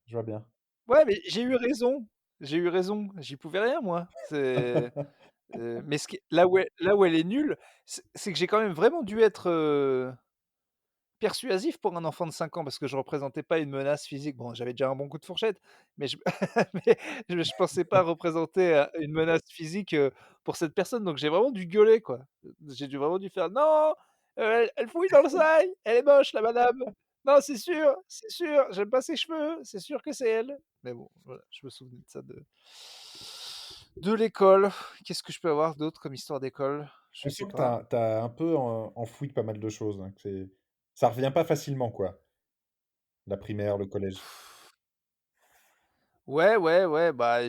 Je vois bien. Ouais, mais j'ai eu raison, j'y pouvais rien moi. Mais ce qui là où elle est nulle, c'est que j'ai quand même vraiment dû être, persuasif pour un enfant de 5 ans parce que je représentais pas une menace physique. Bon, j'avais déjà un bon coup de fourchette, mais je mais je pensais pas représenter, une menace physique, pour cette personne, donc j'ai vraiment dû gueuler, quoi. J'ai vraiment dû faire: «Non, elle fouille dans le sac, elle est moche la madame. Non, c'est sûr, j'aime pas ses cheveux, c'est sûr que c'est elle». Mais bon, voilà, je me souvenais de ça de l'école. Qu'est-ce que je peux avoir d'autre comme histoire d'école? Je On sais sent que pas. tu as un peu enfoui pas mal de choses, hein, que ça revient pas facilement, quoi, la primaire, le collège. Ouais, ouais, ouais, bah,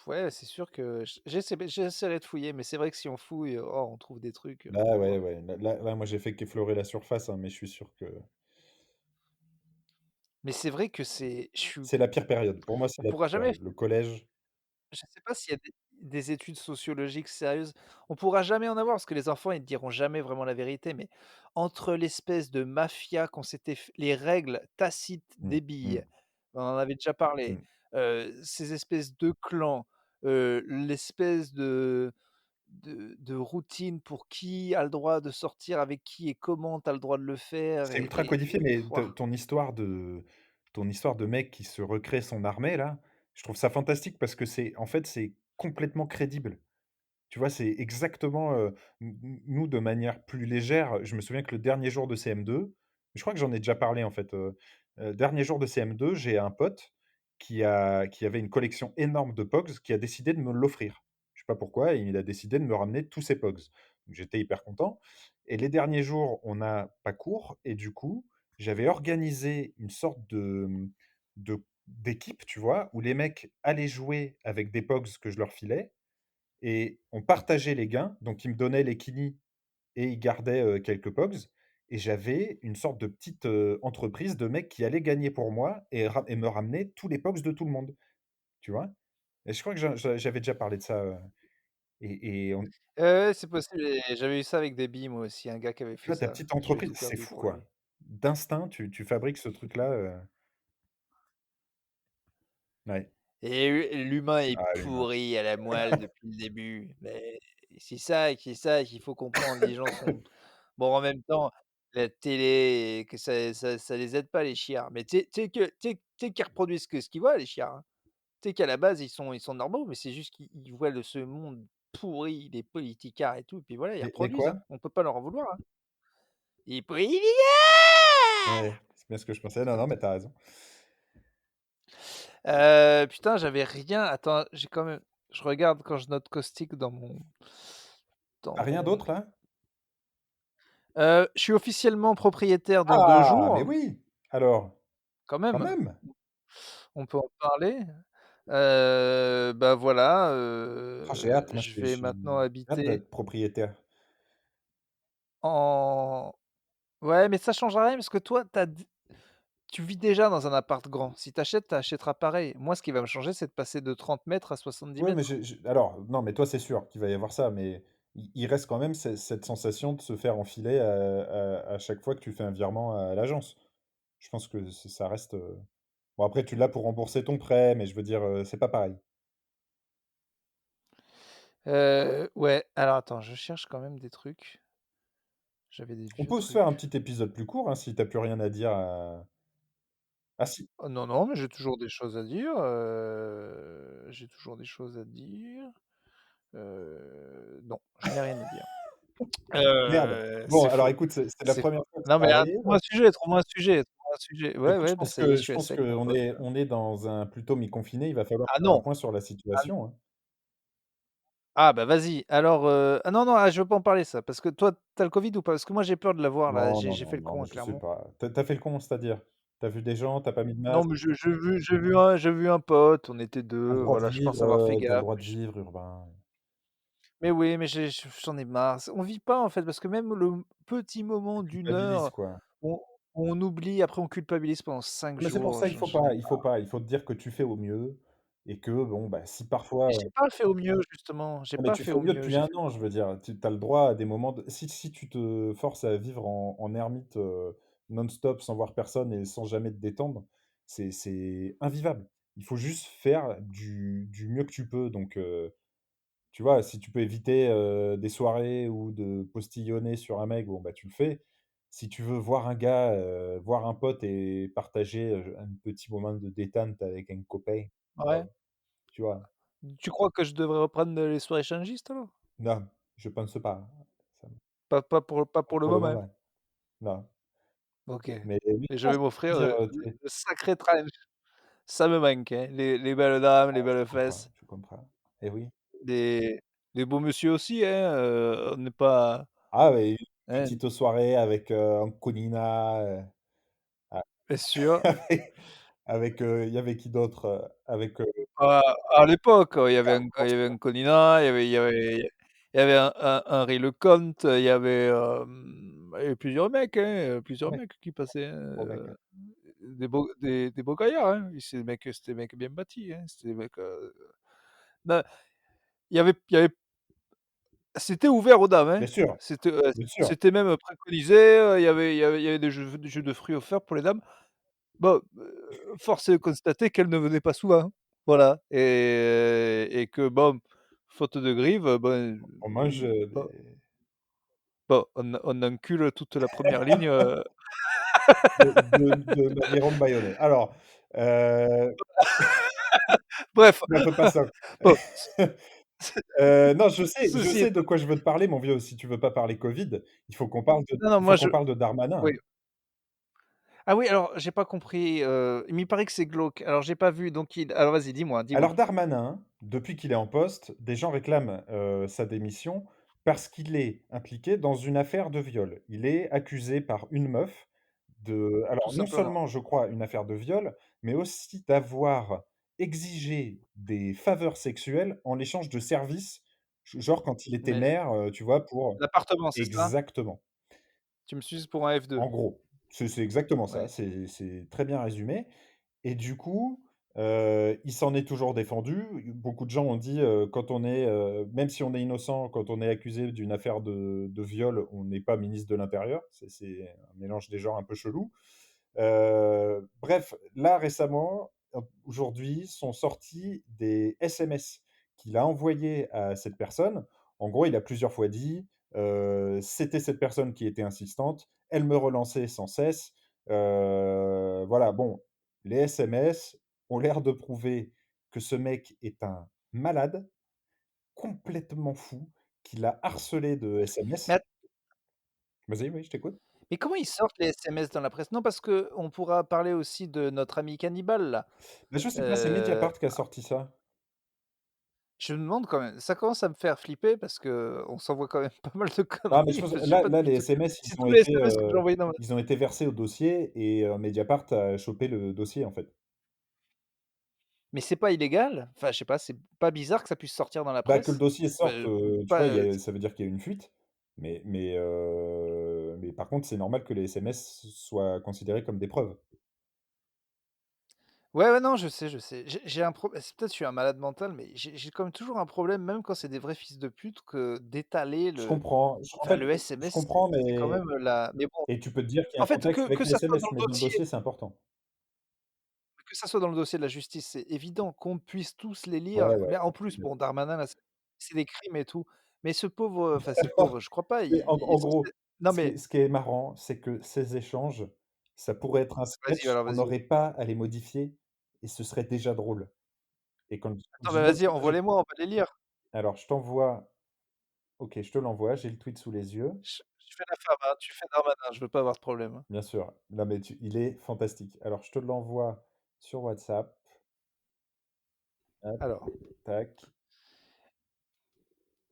ouais, c'est sûr que j'essaierai de fouiller, mais c'est vrai que si on fouille, oh, on trouve des trucs, Là, ouais, wouah. ouais, là, moi, j'ai fait qu'effleurer la surface, hein, mais je suis sûr que Mais c'est vrai que c'est je suis c'est la pire période. Pour moi, c'est on la pourra pire jamais période. Le collège, je sais pas s'il y a des des études sociologiques sérieuses. On pourra jamais en avoir parce que les enfants, ils te diront jamais vraiment la vérité, mais entre l'espèce de mafia qu'on s'était f les règles tacites Mmh, des mmh, billes, on en avait déjà parlé, mmh. ces espèces de clans, l'espèce de routine pour qui a le droit de sortir avec qui et comment tu as le droit de le faire C'est ultra codifié, et mais te pouah. ton histoire de mec qui se recrée son armée là, je trouve ça fantastique parce que c'est en fait, c'est complètement crédible. Tu vois, c'est exactement, nous de manière plus légère, je me souviens que le dernier jour de CM2, je crois que j'en ai déjà parlé en fait, dernier jour de CM2, j'ai un pote qui avait une collection énorme de Pogs, qui a décidé de me l'offrir. Je sais pas pourquoi, il a décidé de me ramener tous ses Pogs. Donc j'étais hyper content et les derniers jours, on n'a pas cours et du coup, j'avais organisé une sorte d'équipe, tu vois? Où les mecs allaient jouer avec des Pogs que je leur filais et on partageait les gains, donc ils me donnaient les Kini et ils gardaient, quelques Pogs et j'avais une sorte de petite, entreprise de mecs qui allaient gagner pour moi et me ramener tous les Pogs de tout le monde, tu vois? Et je crois que j'avais déjà parlé de ça, et on Ouais, c'est possible et j'avais eu ça avec des billes moi aussi, un gars qui avait tu fait vois, ta ça. petite J'avais entreprise, tout c'est perdu fou pour lui. quoi. D'instinct, tu fabriques ce truc-là, ouais. Et l'humain est Ah l'humain. pourri à la moelle depuis le début. Mais c'est ça qu'il faut comprendre. Les gens sont bon, en même temps, la télé, que ça les aide pas les chiens. Mais tu sais qu'ils reproduisent que ce qu'ils voient les chiens, hein. Tu sais qu'à la base, ils sont normaux, mais c'est juste qu'ils voient ce monde pourri, les politicards et tout, et puis voilà, ils Les reproduisent, quoi? hein. On peut pas leur en vouloir, hein. Les politicards! Ouais, c'est bien ce que je pensais. Non, non, mais tu as raison. Putain, j'avais rien. Attends, j'ai quand même je regarde quand je note caustique dans Tu as rien mon d'autre là? je suis officiellement propriétaire dans 2 Ah! Mais jours, oui! Alors? quand Quand même, même! on peut en parler. Bah, voilà, Ah j'ai hâte, moi je vais maintenant j'ai hâte habiter d'être propriétaire. en ouais, mais ça changera rien parce que toi, tu vis déjà dans un appart grand. Si tu achètes, tu achèteras pareil. Moi, ce qui va me changer, c'est de passer de 30 mètres à 70 Ouais, mais mètres. alors, non, mais toi, c'est sûr qu'il va y avoir ça, mais il reste quand même cette sensation de se faire enfiler à chaque fois que tu fais un virement à l'agence. Je pense que ça reste, bon après tu l'as pour rembourser ton prêt, mais je veux dire, c'est pas pareil. Ouais, alors attends, je cherche quand même des trucs. J'avais des On vieux peut se faire un trucs. petit épisode plus court, hein, si tu plus rien à dire ah si, Oh non, non, mais j'ai toujours des choses à dire, j'ai toujours des choses à dire. Non, je n'ai rien à dire. merde. Bon, C'est alors faux, écoute, c'est la c'est première faux. fois que Non, ça mais ah, arrive. trouve-moi un sujet, trouve-moi un sujet, trouve-moi un sujet. Ouais, Écoute, ouais, bah, ça y est, je je suis à pense sec, ma qu'on pote. est dans un plutôt mi-confiné, il va falloir Ah faire un non! point sur la Ah situation, hein. ah bah, vas-y, alors, ah non, non, ah, je veux pas en parler ça, parce que toi, tu as le covid ou pas? Parce que moi, j'ai peur de l'avoir là, Non, j'ai non, j'ai non, fait le con, non, hein, je sais clairement. pas. Tu as fait le con, c'est-à-dire? Tu as vu des gens, tu as pas mis de Non, masque? mais j'ai vu un pote, on était Tu as le 2, droit de voilà, je pense avoir fait vivre, tu as le gaffe. droit de vivre, Urbain. Mais oui, mais j'en ai marre. On vit pas, en fait, parce que même le petit moment Tu d'une culpabilises, heure, quoi. on on oublie, après on culpabilise pendant 5 Mais c'est pour jours, ça, il faut j'en ai pas, il faut marre. pas. Il faut te dire que tu fais au mieux et que bon, bah, si parfois, Mais j'ai pas fait au mieux, justement, j'ai non, mais pas tu fait fais au au mieux mieux, depuis j'ai un fait an, je veux dire. Tu as le droit à des moments de si tu te forces à vivre en ermite, non-stop, sans voir personne et sans jamais te détendre, c'est invivable. Il faut juste faire du mieux que tu peux donc tu vois, si tu peux éviter, des soirées ou de postillonner sur un mec, bon, bah, tu le fais. Si tu veux voir un gars, voir un pote et partager, un petit moment de détente avec un copain, ouais. tu vois? Tu crois que je devrais reprendre, les soirées échangistes alors? Non, je pense pas. Ça Pas pour le pour le moment? moment, non. OK. Mais Et tu je vois vais ce que je veux m'offrir, dire, le sacré trench. Ça me manque, hein, les belles dames, les je belles comprends, fesses, je comprends. Et oui. les les beaux monsieur aussi, hein, on n'est pas Ah ouais, une hein, petite soirée avec, un Conina, a bien sûr. avec, il y avait qui d'autre? Avec, À l'époque, il y Carlos. avait un Colina, il y avait un Henri Lecomte, il y avait plusieurs mecs, hein, plusieurs Ouais, mecs qui passaient, hein, gros mec, ouais. des beaux gaillards, hein. Et c'est des mecs bien bâtis, hein, c'est des mecs, bah, il y avait c'était ouvert aux dames, hein. Bien sûr, bien sûr. C'était même, préconisé, il y avait des jus de fruits offerts pour les dames. Bon, force est de constater qu'elles ne venaient pas souvent. Voilà et que bon, faute de grive, ben, On mange, bon des bon, on encule toute la première ligne, de l'aviron de Bayonnais. Alors, heu, bref, c'est un peu pas ça. bon, Non, je ceci sais de étant quoi je veux te parler, mon vieux. Si tu veux pas parler Covid, non, non, il faut moi qu'on je parle de Darmanin, oui. hein. Ah oui, alors j'ai pas compris, il me paraît que c'est glauque. Alors j'ai pas vu donc alors vas-y, dis-moi, dis-moi. Alors Darmanin, depuis qu'il est en poste, des gens réclament, sa démission parce qu'il est impliqué dans une affaire de viol. Il est accusé par une meuf de Tout alors non simplement. seulement, je crois, une affaire de viol, mais aussi d'avoir exigé des faveurs sexuelles en échange de services, genre quand il était Mais maire, tu vois, pour l'appartement, c'est ça? exactement. Tu me suis pour un F2. En gros, c'est exactement ça, Ouais, c'est très bien résumé. Et du coup, il s'en est toujours défendu. Beaucoup de gens ont dit, quand on est, même si on est innocent, quand on est accusé d'une affaire de viol, on n'est pas ministre de l'intérieur. C'est un mélange des genres un peu chelou. Bref, là récemment, aujourd'hui, sont sortis des SMS qu'il a envoyés à cette personne. En gros, il a plusieurs fois dit, c'était cette personne qui était insistante, elle me relançait sans cesse. Voilà, bon, les SMS ont l'air de prouver que ce mec est un malade, complètement fou, qu'il a harcelé de mais SMS. att Vas-y, oui, je t'écoute. mais comment ils sortent les SMS dans la presse? Non, parce qu'on pourra parler aussi de notre ami cannibale là. Bah, je sais pas, c'est Heu, Mediapart qui a sorti ça. je me demande quand même, ça commence à me faire flipper parce qu'on s'envoie quand même pas mal de Ah, mais je conneries, pense parce que j'ai là pas de là, les doute. SMS, C'est tous les SMS que j'ai envoyés dans ma ils ont été versés au dossier et Mediapart a chopé le dossier, en fait. mais c'est pas illégal? Enfin, je sais pas, c'est pas bizarre que ça puisse sortir dans la Bah, que le presse? dossier sorte, tu vois, il y Pas, a ça veut dire qu'il y a une fuite, mais par contre, c'est normal que les SMS soient considérés comme des preuves. ouais, ouais, non, je sais, je sais. J'ai un problème. C'est peut-être je suis un malade mental, mais j'ai quand même toujours un problème, même quand c'est des vrais fils de pute, que d'étaler Je le comprends, en enfin fait, le je SMS, comprends, c'est quand même la mais bon, et tu peux te dire qu'il y a en un fait, contexte avec que les ça soit dans SMS, mais le dans le dossier dossier, c'est important. de la justice, c'est évident qu'on puisse tous les Ouais, lire. ouais, Mais en plus, absolument. bon, Darmanin là, c'est des crimes et tout. Mais ce pauvre, enfin ce pauvre, je crois pas, Et il est en censé gros, non mais ce qui est marrant, c'est que ces échanges, ça pourrait être un vas-y, sketch, alors on vas-y. n'aurait pas à les modifier et ce serait déjà drôle. Et quand Attends, je bah, dis vas-y, je envoie-les-moi, on va les lire. alors je t'envoie OK, je te l'envoie, j'ai le tweet sous les yeux. Je fais la femme, hein, tu fais Darmanin, je veux pas avoir de problème, hein. Bien sûr. Non, mais il est fantastique. Alors je te l'envoie sur WhatsApp. Hop, Alors tac,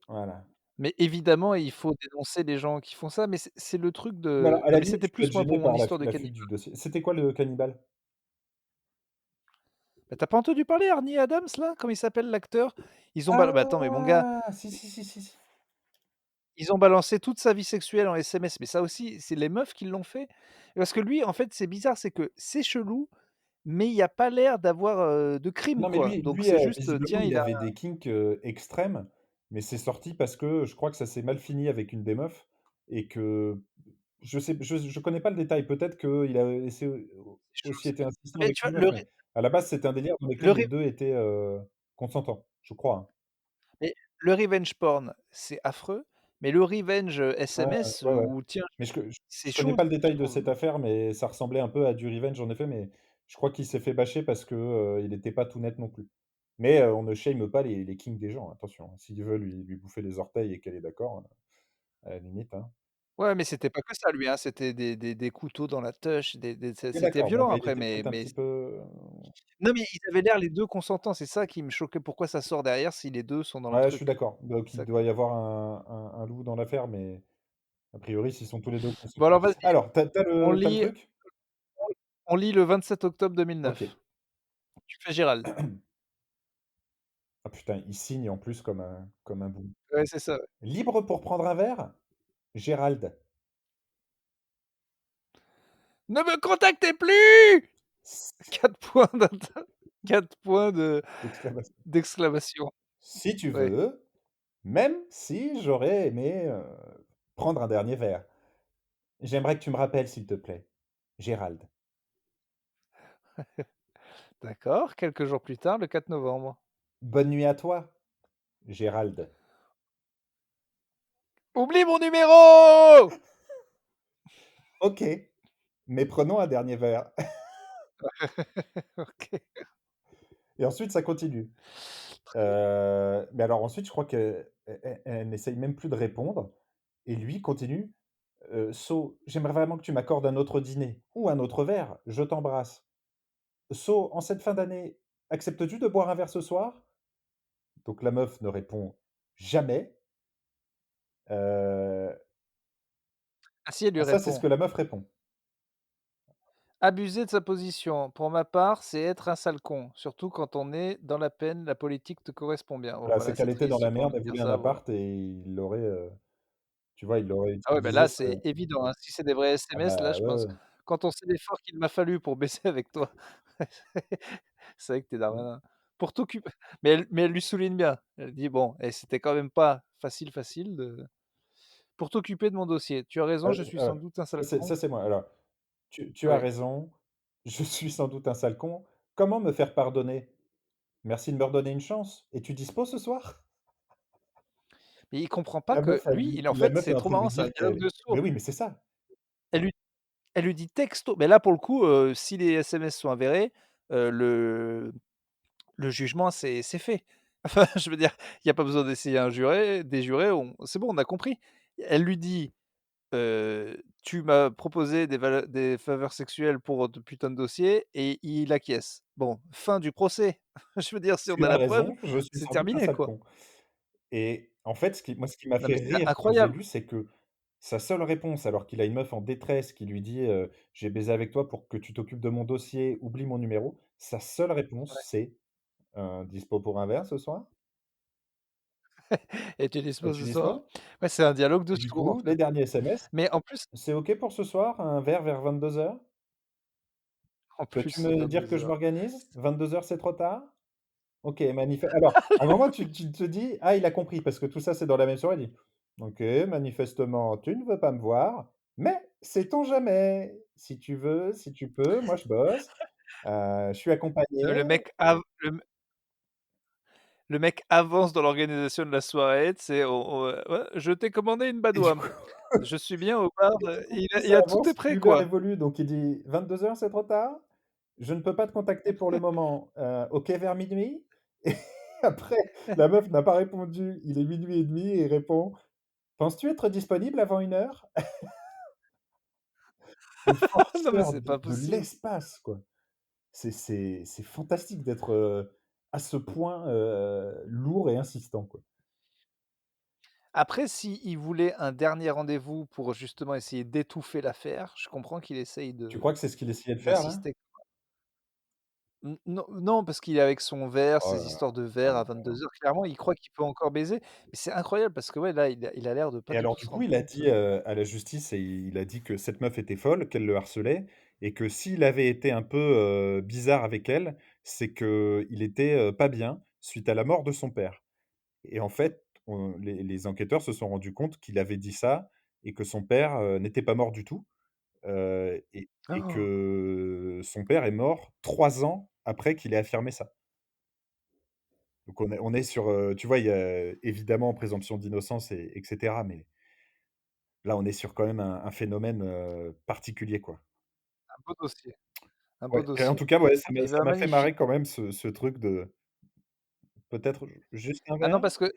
voilà. mais évidemment, il faut dénoncer les gens qui font ça, mais c'est le truc Mais alors, de à non, la mais limite, c'était tu peux être plus moi gêné pour mon par histoire de la fuite cannibale. du dossier. C'était quoi le cannibale? Bah, tu pas entendu parler Arnie Adams là? Comment il s'appelle l'acteur? Bah, attends, mais mon gars, Ah! Si, si, si, si, si. ils ont balancé toute sa vie sexuelle en SMS, mais ça aussi, c'est les meufs qui l'ont fait. Parce que lui, en fait, c'est bizarre, c'est que c'est chelou, mais il y a pas l'air d'avoir, de crime Non, mais quoi. Donc lui, c'est juste, visiblement, tiens, il il a avait des kinks, extrêmes, mais c'est sorti parce que je crois que ça s'est mal fini avec une des meufs et que je connais pas le détail. Peut-être qu'il a laissé c'est chelou aussi ça. été insistant Mais avec tu une vois, meuf, mais à la base, c'était un délire dans le lequel les re 2 étaient, consentants, je crois, hein. mais le revenge porn, c'est affreux, mais le revenge, Ouais, SMS, ouais, ouais. où tiens, Mais c'est je connais chaud, pas le je détail de trouve. cette affaire, mais ça ressemblait un peu à du revenge en effet, mais je crois qu'il s'est fait bâcher parce que, il était pas tout net non plus. Mais, on ne shame pas les kinks des gens, attention, hein. S'il veut lui bouffer les orteils et qu'elle est d'accord, à la limite, hein. Ouais, mais c'était pas que ça lui, hein, c'était des couteaux dans la teuche, Oui c'était d'accord, bon, violent bah, il après, était mais peut-être un petit peu non, mais ils avaient l'air les 2 consentants, c'est ça qui me choquait. Pourquoi ça sort derrière si les 2 sont dans le ouais, je suis truc? d'accord, donc C'est il ça doit qui y avoir un loup dans l'affaire, mais a priori, s'ils sont tous les 2 bon consentants. alors vas-y, Alors, on tu as le lit truc? on lit le 27 octobre OK. 2009. Tu fais Gérald. Ah putain, il signe en plus comme un boum. Ouais, c'est ça, ouais. «Libre pour prendre un verre? Gérald». «Ne me contactez plus!» S 4 points d'inter 4 points D'exclamation. d'exclamation. Si tu Ouais. veux. Même si j'aurais aimé, prendre un dernier verre. J'aimerais que tu me rappelles, s'il te plaît. Gérald. D'accord, quelques jours plus tard, le 4 novembre. Bonne nuit à toi, Gérald. «Oublie mon numéro!» OK, mais prenons un dernier verre. OK. Et ensuite ça continue. Mais alors ensuite je crois qu'elle n'essaye même plus de répondre et lui continue: So, j'aimerais vraiment que tu m'accordes un autre dîner ou un autre verre. Je t'embrasse. So, en cette fin d'année, acceptes-tu de boire un verre ce soir?» Donc la meuf ne répond jamais. Heu, Ah si, elle lui ah ça, c'est ce répond: que la meuf répond. «Abuser de sa position. Pour ma part, c'est être un sale con, surtout quand on est dans la peine, la politique te correspond bien». Bon Voilà, c'est voilà, c'est qu'elle était dans triste, la j'ai pas merde, envie de elle dire voulait un ça, bon. appart et il l'aurait, tu vois, il l'aurait Ah ouais, bah utilisé là, ce c'est évident, hein. Si c'est des vrais ah SMS, là, bah, je ouais, pense, ouais. quand on sait l'effort qu'il m'a fallu pour baisser avec toi, c'est vrai que tu es Mmh. darmanin. Pour t'occuper mais elle lui souligne bien. Elle dit: «Bon et c'était quand même pas facile, facile de pour t'occuper de mon dossier. Tu as raison, je suis sans doute un sale con». Ça c'est moi. Alors, tu as Oui, raison, je suis sans doute un sale con. Comment me faire pardonner? Merci de me redonner une chance. Es-tu dispo ce soir? mais il comprend pas que lui, il en La fait, meuf est c'est en trop train de lui marrant, c'est un dire dialogue que de mais sourds. oui, mais c'est ça. Elle lui elle lui dit texto mais là, pour le coup, si les SMS sont avérés, le jugement, c'est fait. Enfin, je veux dire, il y a pas besoin d'essayer un juré des jurés, on c'est bon, on a compris. Elle lui dit, «Tu m'as proposé des faveurs sexuelles pour de putains de dossiers» et il acquiesce. Bon, fin du procès. Je veux dire, si on Tu a as la preuve, raison, je suis c'est sans doute un terminé, sale quoi. con. Et en fait, ce qui m'a Non, fait mais c'est rire quand j'ai incroyable. lu, c'est que sa seule réponse, alors qu'il a une meuf en détresse qui lui dit, «J'ai baisé avec toi pour que tu t'occupes de mon dossier, oublie mon numéro», sa seule réponse, Ouais. c'est, «Dispo pour un verre ce soir? «Et tu es dispo Es-tu ce soir?» dispo?» Ouais, c'est un dialogue de Et du sourds, en coup, fait. les derniers SMS: Mais en plus «C'est OK pour ce soir, un verre vers 22:00? en Peux-tu plus, me dire que je 22:00. m'organise? 22:00 c'est trop tard?» OK, alors, à un moment, tu te dis: «Ah, il a compris», parce que tout ça, c'est dans la même soirée. Il dit: «OK, manifestement, tu ne veux pas me voir, mais sait-on jamais? Si tu veux, si tu peux, moi je bosse, je suis accompagné». Le mec av le mec avance dans l'organisation de la soirée, tu sais, «Ouais, je t'ai commandé une Et du coup badouam. Je suis bien au bar et du de» coup, il plus a ça tout est avance, prêt, plus l'heure quoi. évolue, donc il dit: 22:00 c'est trop tard? Je ne peux pas te contacter pour le moment, OK vers minuit. Et après, la meuf n'a pas répondu, il est 00:30 et il répond: «Penses-tu être disponible avant 1 heure?» Le Non, mais forceur c'est pas de possible. l'espace, quoi. C'est fantastique d'être, à ce point, lourd et insistant, quoi. Après, s'il voulait un dernier rendez-vous pour justement essayer d'étouffer l'affaire, je comprends qu'il essaye Tu de crois que c'est ce qu'il essayait de faire, là? d'insister. Non, non, parce qu'il est avec son verre, Oh ses là là, histoires de oh verre à là là. 22:00, clairement, il croit qu'il peut encore baiser. Mais c'est incroyable parce que ouais, là, il a l'air de pas Et du alors tout du se coup, rendre il a compte, dit, à la justice et il a dit que cette meuf était folle, qu'elle le harcelait et que s'il avait été un peu, bizarre avec elle, c'est qu'il était, pas bien suite à la mort de son père. Et en fait, les enquêteurs se sont rendus compte qu'il avait dit ça et que son père, n'était pas mort du tout, et Oh! que son père est mort 3 ans après qu'il ait affirmé ça. Donc on est sur, tu vois, il y a évidemment présomption d'innocence et cetera, mais là, on est sur quand même un phénomène, particulier, quoi. Un beau dossier, un beau Ouais, et en dossier. tout cas, ouais, Et ça ben, m'a fait marrer magnifique. quand même ce truc de peut-être juste un Ah non, verre? parce que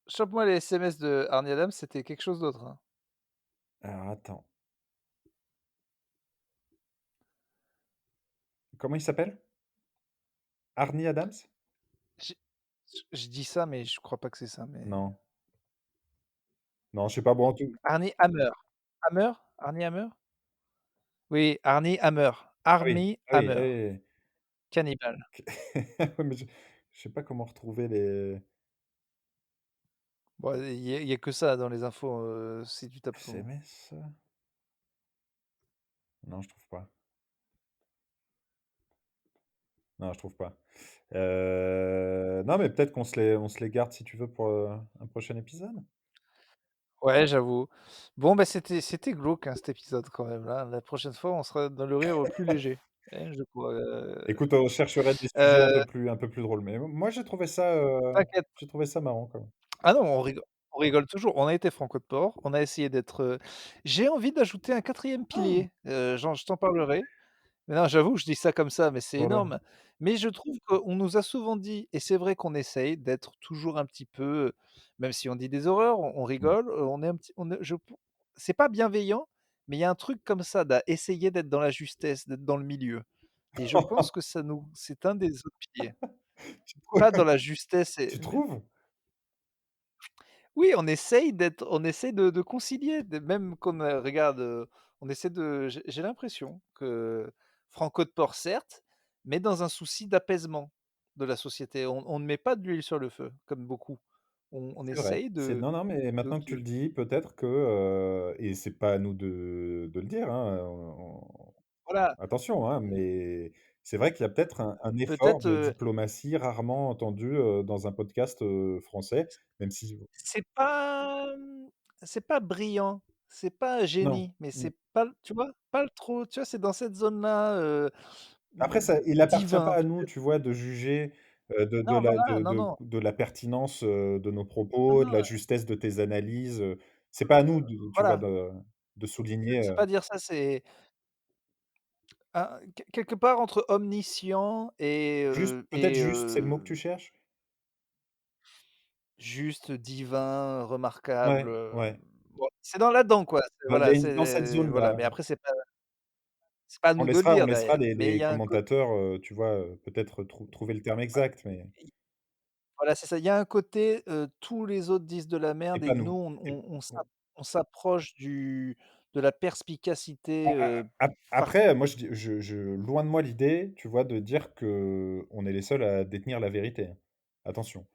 chope-moi les SMS de Arnie Adams, c'était quelque chose d'autre, hein. Alors attends, comment il s'appelle? Arnie Adams? J'ai je dis ça, mais je crois pas que c'est ça, mais Non, non, je sais pas, bon, en tout Arnie Hammer. Hammer? Arnie Hammer? Oui, Arnie Hammer. ah oui, Armie ah oui, Hammer, oui, oui, cannibale. oui. Ouais, mais je sais pas comment retrouver les Bon, il y a que ça dans les infos, si tu tapes son nom. SMS? Non, je trouve pas. Non, je trouve pas. Non, mais peut-être qu'on se les garde si tu veux pour, un prochain épisode? Ouais, j'avoue. Bon, bah, c'était glauque, hein, cet épisode quand même là. La prochaine fois, on sera dans le rire, plus léger. Je crois, Écoute, on chercherait des sujets heu, un peu plus drôles, mais moi t'inquiète. j'ai trouvé ça marrant quand même. Ah non, on rigole toujours. On a été franco de port, on a essayé d'être, j'ai envie d'ajouter un quatrième Oh, pilier, je t'en parlerai. Mais non, j'avoue, je dis ça comme ça, mais c'est voilà. énorme. Mais je trouve qu'on nous a souvent dit et c'est vrai qu'on essaye d'être toujours un petit peu, même si on dit des horreurs, on Mmh. rigole, on est un petit on est je p c'est pas bienveillant, mais il y a un truc comme ça essayer d'être dans la justesse, d'être dans le milieu et je pense que c'est un des autres piliers. Tu trou Pas dans la justesse et tu mais trouves? oui, on essaie de concilier, de même comme, regarde, on essaie de j'ai l'impression que Franco de Port, certes, mais dans un souci d'apaisement de la société. On ne met pas de l'huile sur le feu, comme beaucoup. On C'est vrai. essaye C'est de Non, non, mais de maintenant que tu de le dis, peut-être que, et c'est pas à nous de le dire, hein, voilà, attention, hein, mais c'est vrai qu'il y a peut-être un effort peut-être, de diplomatie rarement entendu, dans un podcast, français, même si c'est pas brillant, c'est pas un non. génie, mais Mmh. c'est pas tu vois? Pas le trop tu vois? C'est dans cette zone-là, Après ça il appartient pas divin à nous, peut-être. tu vois, de juger, de Non, la voilà, non, non. de la pertinence, de nos Non, propos, de non, la justesse de tes analyses, c'est pas à nous de tu vois, voilà. de souligner, C'est pas dire ça, c'est un quelque part entre omniscient juste peut-être juste, c'est le mot que tu cherches? juste, divin, remarquable, Ouais, ouais. bon, c'est dans là-dedans, quoi. C'est Bah, il y a voilà, une dans cette voilà, zone-là. mais après c'est pas à nous de le On dire laissera derrière, mais il les y a un côté commentateurs, tu vois, peut-être trouver le terme exact, mais voilà, c'est ça, il y a un côté, tous les autres disent de la c'est merde et pas que nous nous. C'est on s'approche de la a perspicacité, a par après, moi, je loin de moi l'idée, tu vois, de dire qu'on est les seuls à détenir la vérité, hein. Attention.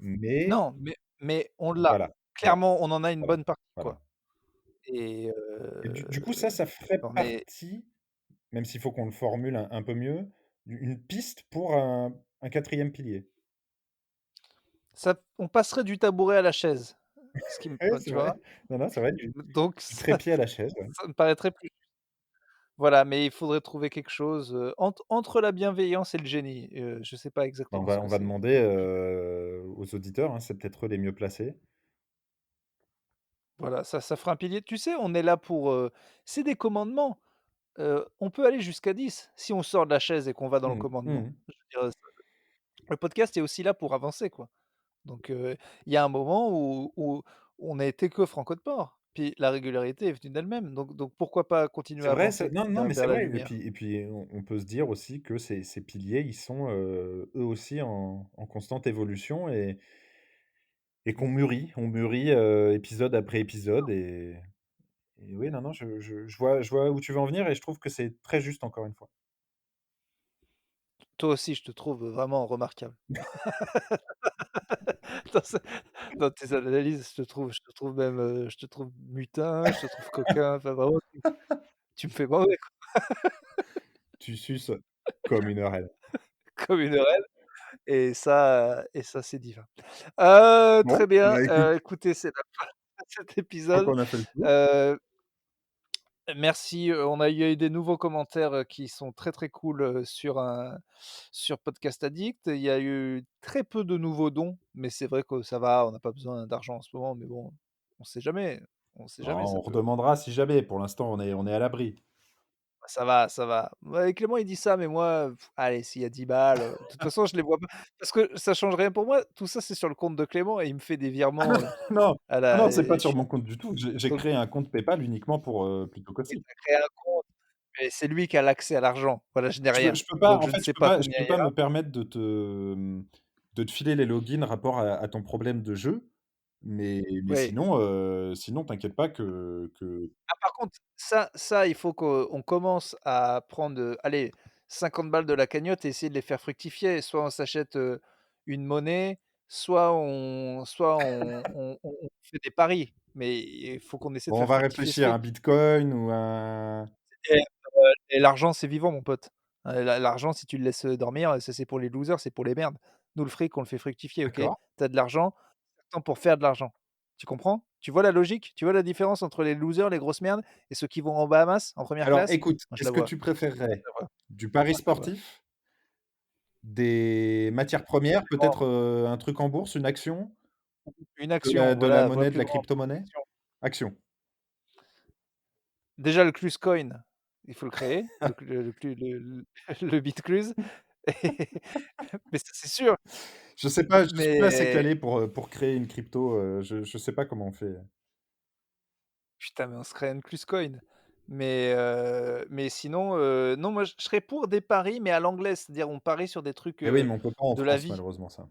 Mais non, mais on l'a. voilà, voilà, Clairement, on en a une voilà, bonne partie, voilà. quoi et Et du coup, ça ferait on est partie, même s'il faut qu'on le formule un peu mieux, une piste pour un 4e pilier. ça on passerait du tabouret à la chaise, ce qui me Ouais, c'est tu vrai. vois? Non, non, c'est vrai, Donc du ça trépied à la chaise, ouais. ça me paraîtrait plus voilà, mais il faudrait trouver quelque chose, entre la bienveillance et le génie, je sais pas Bah, exactement ce on que va c'est. demander, aux auditeurs, hein, c'est peut-être eux les mieux placés. Voilà, ça fera un pilier. Tu sais, on est là pour, c'est des commandements, on peut aller jusqu'à 10 si on sort de la chaise et qu'on va dans le Mmh. commandement. Mmh. Je veux dire, le podcast est aussi là pour avancer, quoi. Donc il y a un moment où on a été que Franco de Port, puis la régularité est venue d'elle-même, donc pourquoi pas continuer C'est à vrai, avancer non, non, vers mais c'est vers la vrai lumière? et puis on peut se dire aussi que ces piliers, ils sont, eux aussi en constante évolution et qu'on mûrit. On mûrit, épisode après épisode et oui, non, non, je vois où tu veux en venir et je trouve que c'est très juste encore une fois. Toi aussi, je te trouve vraiment remarquable. Dans ce dans tes analyses, je te trouve même, je te trouve mutin, je te trouve coquin, enfin vraiment tu me fais bander Tu suces comme une reine. comme une reine et ça c'est divin. Bon, Très bien, bah, écoute, écoutez, c'est la fin de cet je crois épisode. qu'on a fait le tour. Heu, merci, on a eu des nouveaux commentaires, qui sont très, très cool, sur Podcast Addict. Il y a eu très peu de nouveaux dons, mais c'est vrai que ça va, on n'a pas besoin d'argent en ce moment, mais bon, on sait jamais, on sait Non, jamais, ça on peut redemandera si jamais. Pour l'instant, on est à l'abri. ça va, ça va. Ouais, Clément, il dit ça, mais moi, allez, s'il y a 10 balles, de toute façon, je les vois pas parce que ça change rien pour moi. Tout ça, c'est sur le compte de Clément et il me fait des Ah non, virements, non, à non, la non, c'est pas je sur suis mon compte du tout. J'ai donc créé un compte PayPal uniquement pour, plutôt oui, qu'aussi. tu as créé un compte, mais c'est lui qui a l'accès à l'argent. Voilà, je n'ai rien. Je peux pas, Donc en je ne fait, sais pas combien je peux il y pas a. me permettre de te filer les logins rapport à ton problème de jeu, mais Oui. sinon, sinon t'inquiète pas que Ah, par contre, ça, il faut qu'on commence à prendre, allez, 50 balles de la cagnotte et essayer de les faire fructifier. Soit on s'achète, une monnaie, soit on fait des paris. Mais il faut qu'on essaie de bon, on faire va fructifier ce réfléchir à truc un bitcoin ou un et et l'argent, c'est vivant, mon pote. L'argent, si tu le laisses, dormir, ça, c'est pour les losers, c'est pour les merdes. Nous, le fric, on le fait fructifier, OK? D'accord. Tu as de l'argent, temps pour faire de l'argent. Tu comprends? Tu vois la logique? Tu vois la différence entre les losers, les grosses merdes et ceux qui vont en Bahamas en première Alors classe? écoute, Moi, je la est-ce que vois. tu préférerais Je la vois. du pari Moi, je la vois. sportif, des matières premières, Bon, peut-être, un truc en bourse, une action, une de action, la voilà, vois monnaie, de plus la grand, crypto-monnaie? action. Action. Déjà le Cluescoin, il faut le créer, le clu le Bitcluse. Mais ça, c'est sûr, Je suis pas assez mais calé pour créer une crypto, je sais pas comment on fait. putain, mais on se crée un Cluescoin. Mais sinon, non, moi, je serais pour des paris, mais à l'anglaise, c'est-à-dire on parie sur des trucs, Et oui, mais on peut pas en de la France vie. malheureusement ça.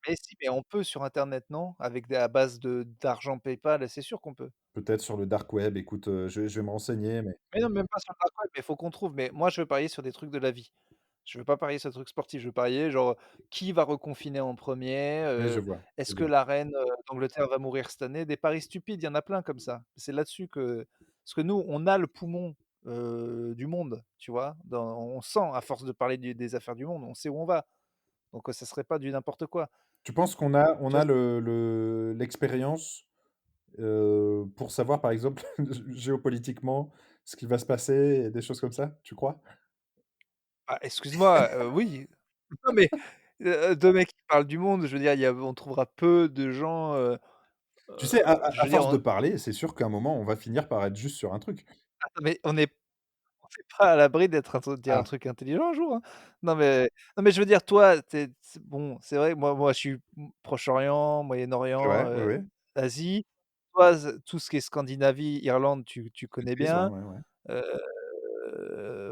Mais si, mais on peut sur internet, non? Avec des à base de d'argent PayPal, c'est sûr qu'on peut. Peut-être sur le dark web, écoute, je vais me renseigner, mais Mais non, même pas sur le dark web, mais il faut qu'on trouve. Mais moi, je veux parier sur des trucs de la vie. Je veux pas parier sur des trucs sportifs, je veux parier genre, qui va reconfiner en premier oui, je vois, est-ce c'est que bien. la reine, d'Angleterre va mourir cette année? Des paris stupides, il y en a plein comme ça. C'est là-dessus que parce que nous, on a le poumon, du monde, tu vois? On sent à force de parler des affaires du monde, on sait où on va. Donc, ça serait pas du n'importe quoi. Tu penses on Tu vois? a l'expérience, pour savoir par exemple géopolitiquement ce qui va se passer et des choses comme ça, tu crois? Ah, excuse-moi, oui. Non, mais, 2 mecs qui parlent du monde, je veux dire, il y a on trouvera peu de gens, Tu sais, je à veux dire, force de parler, c'est sûr qu'à un moment, on va finir par être juste sur un truc. attends, mais on n'est pas à l'abri d'être de dire un Ah, truc intelligent un jour, hein. Non mais je veux dire, toi, c'est bon, c'est vrai, moi je suis Proche-Orient, c'est Moyen-Orient, vrai, oui, oui. Asie. Toi, tout ce qui est Scandinavie, Irlande, tu connais Maîtrise, ouais, bien. ouais, ouais.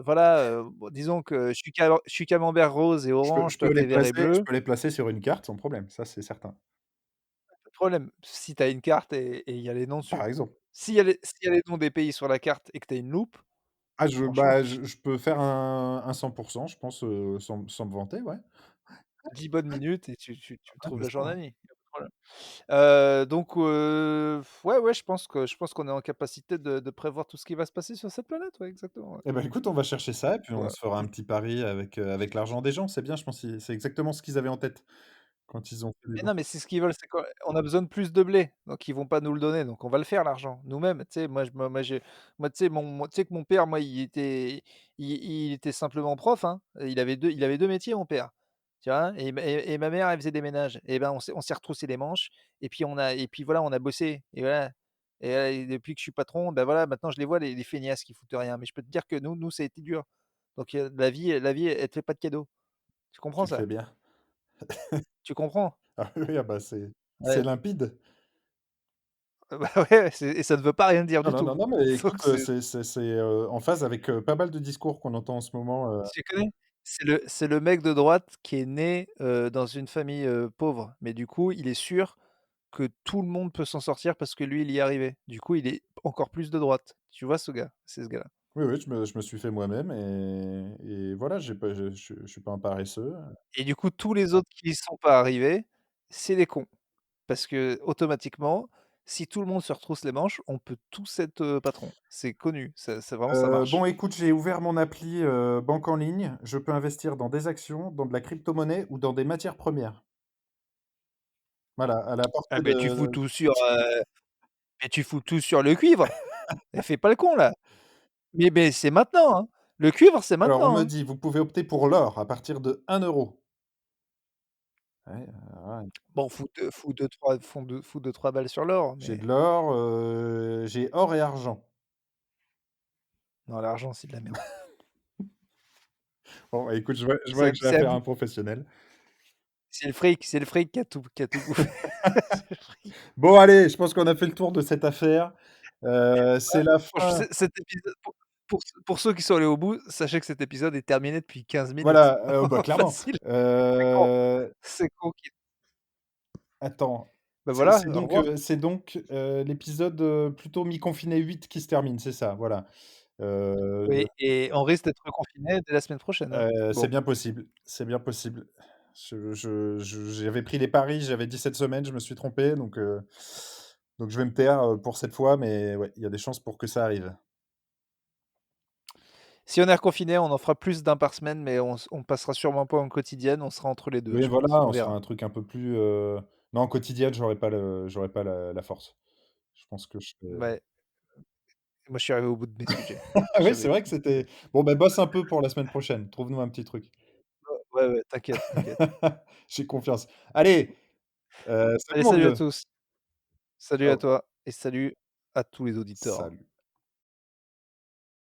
Voilà, bon, disons que je suis camembert rose et orange, toi, tu vert et Je bleu. peux les placer sur une carte sans problème, ça c'est certain. Pas de problème, si tu as une carte et il y a les noms dessus. Par exemple. S'il y a les noms des pays sur la carte et que tu as une loupe, Ah franchement, je peux faire un 100 je pense, sans me vanter, ouais. 10 bonnes minutes et tu Ouais, trouves bien la sûr, ouais. Jordanie, il y a pas de problème. Donc ouais, ouais, je pense qu'on est en capacité de prévoir tout ce qui va se passer sur cette planète, ouais, exactement, ouais. Eh ben, écoute, on va chercher ça et puis on Ouais. se fera un petit pari avec l'argent des gens. C'est bien, je pense que c'est exactement ce qu'ils avaient en tête quand ils ont fait les Mais dons. non, mais c'est ce qu'ils veulent, c'est qu'on a besoin de plus de blé, donc ils vont pas nous le donner, donc on va le faire l'argent, nous-mêmes. Tu sais, moi, tu sais, tu sais que mon père, moi, il était simplement prof, hein. Il avait 2 métiers, mon père, tu vois? Et ma mère, elle faisait des ménages et ben, on s'est retroussé les manches et puis voilà, on a bossé et voilà et depuis que je suis patron, ben voilà, maintenant je les vois les feignasses qui foutent rien, mais je peux te dire que nous, ça a été dur. Donc la vie, elle te fait pas de cadeaux. Tu comprends Tu le fais ça? bien. Tu comprends? Ah oui, ah bah, c'est Ouais. limpide. Bah, ouais, et ça ne veut pas rien dire Non, du non, tout. non, non, mais Donc écoute, c'est en phase avec, pas mal de discours qu'on entend en ce moment, tu connais? C'est le mec de droite qui est né, dans une famille, pauvre, mais du coup, il est sûr que tout le monde peut s'en sortir parce que lui, il y est arrivé. Du coup, il est encore plus de droite. Tu vois ce gars? C'est ce gars-là. oui, oui, je me suis fait moi-même et voilà, j'ai pas je suis pas un paresseux. Et du coup, tous les autres qui y sont pas arrivés, c'est des cons. Parce que automatiquement, si tout le monde se retrousse les manches, on peut tous être, patron. C'est connu, ça vraiment ça Bon, marche. écoute, j'ai ouvert mon appli, banque en ligne. Je peux investir dans des actions, dans de la crypto-monnaie ou dans des matières premières. Voilà, à la Ah portée beh, de tu fous tout sur le cuivre. Et fais pas le con là. Mais c'est maintenant, hein. Le cuivre, c'est alors on maintenant, me hein. dit: «Vous pouvez opter pour l'or à partir de 1 €». Ouais, ouais. Bon, fous 2-3 balles sur l'or, J'ai mais de l'or, j'ai or et argent. non, l'argent, c'est de la merde. Bon, bah, écoute, je vois C'est que j'ai c'est affaire à abus un professionnel. c'est le fric qui a tout bouffé. C'est le fric. Bon allez, je pense qu'on a fait le tour de cette affaire. C'est la Franch fin. cet épisode pour ceux qui sont allés au bout, sachez que cet épisode est terminé depuis 15 minutes. Voilà, bah, clairement. Facile. C'est con. Heu, C'est con qui attends, bah, voilà, au revoir. c'est donc, l'épisode, plutôt mi-confiné 8 qui se termine, c'est ça? Voilà. Heu Oui et on risque d'être reconfinés dès la semaine prochaine, hein. C'est Bon. bien possible, c'est bien possible. J'avais pris les paris, j'avais dit cette semaine, je me suis trompé, donc je vais me taire, pour cette fois, mais ouais, il y a des chances pour que ça arrive. Si on est reconfiné, on en fera plus d'un par semaine, mais on passera sûrement pas en quotidienne, on sera entre les 2, Oui, je pense, voilà, on on se fera verra. un truc un peu plus, non, quotidien, j'aurais pas la force. Je pense que je serais Ouais, moi je suis arrivé au bout de mes sujets. ah oui, c'est J'avais vrai que plus de c'était bon, ben, bosse un peu pour la semaine prochaine. Trouve-nous un petit truc. ouais, ouais, t'inquiète, t'inquiète. J'ai confiance. Allez, Allez, salut mon salut à vieux. tous. Salut à Ciao. toi et salut à tous les auditeurs. Salut.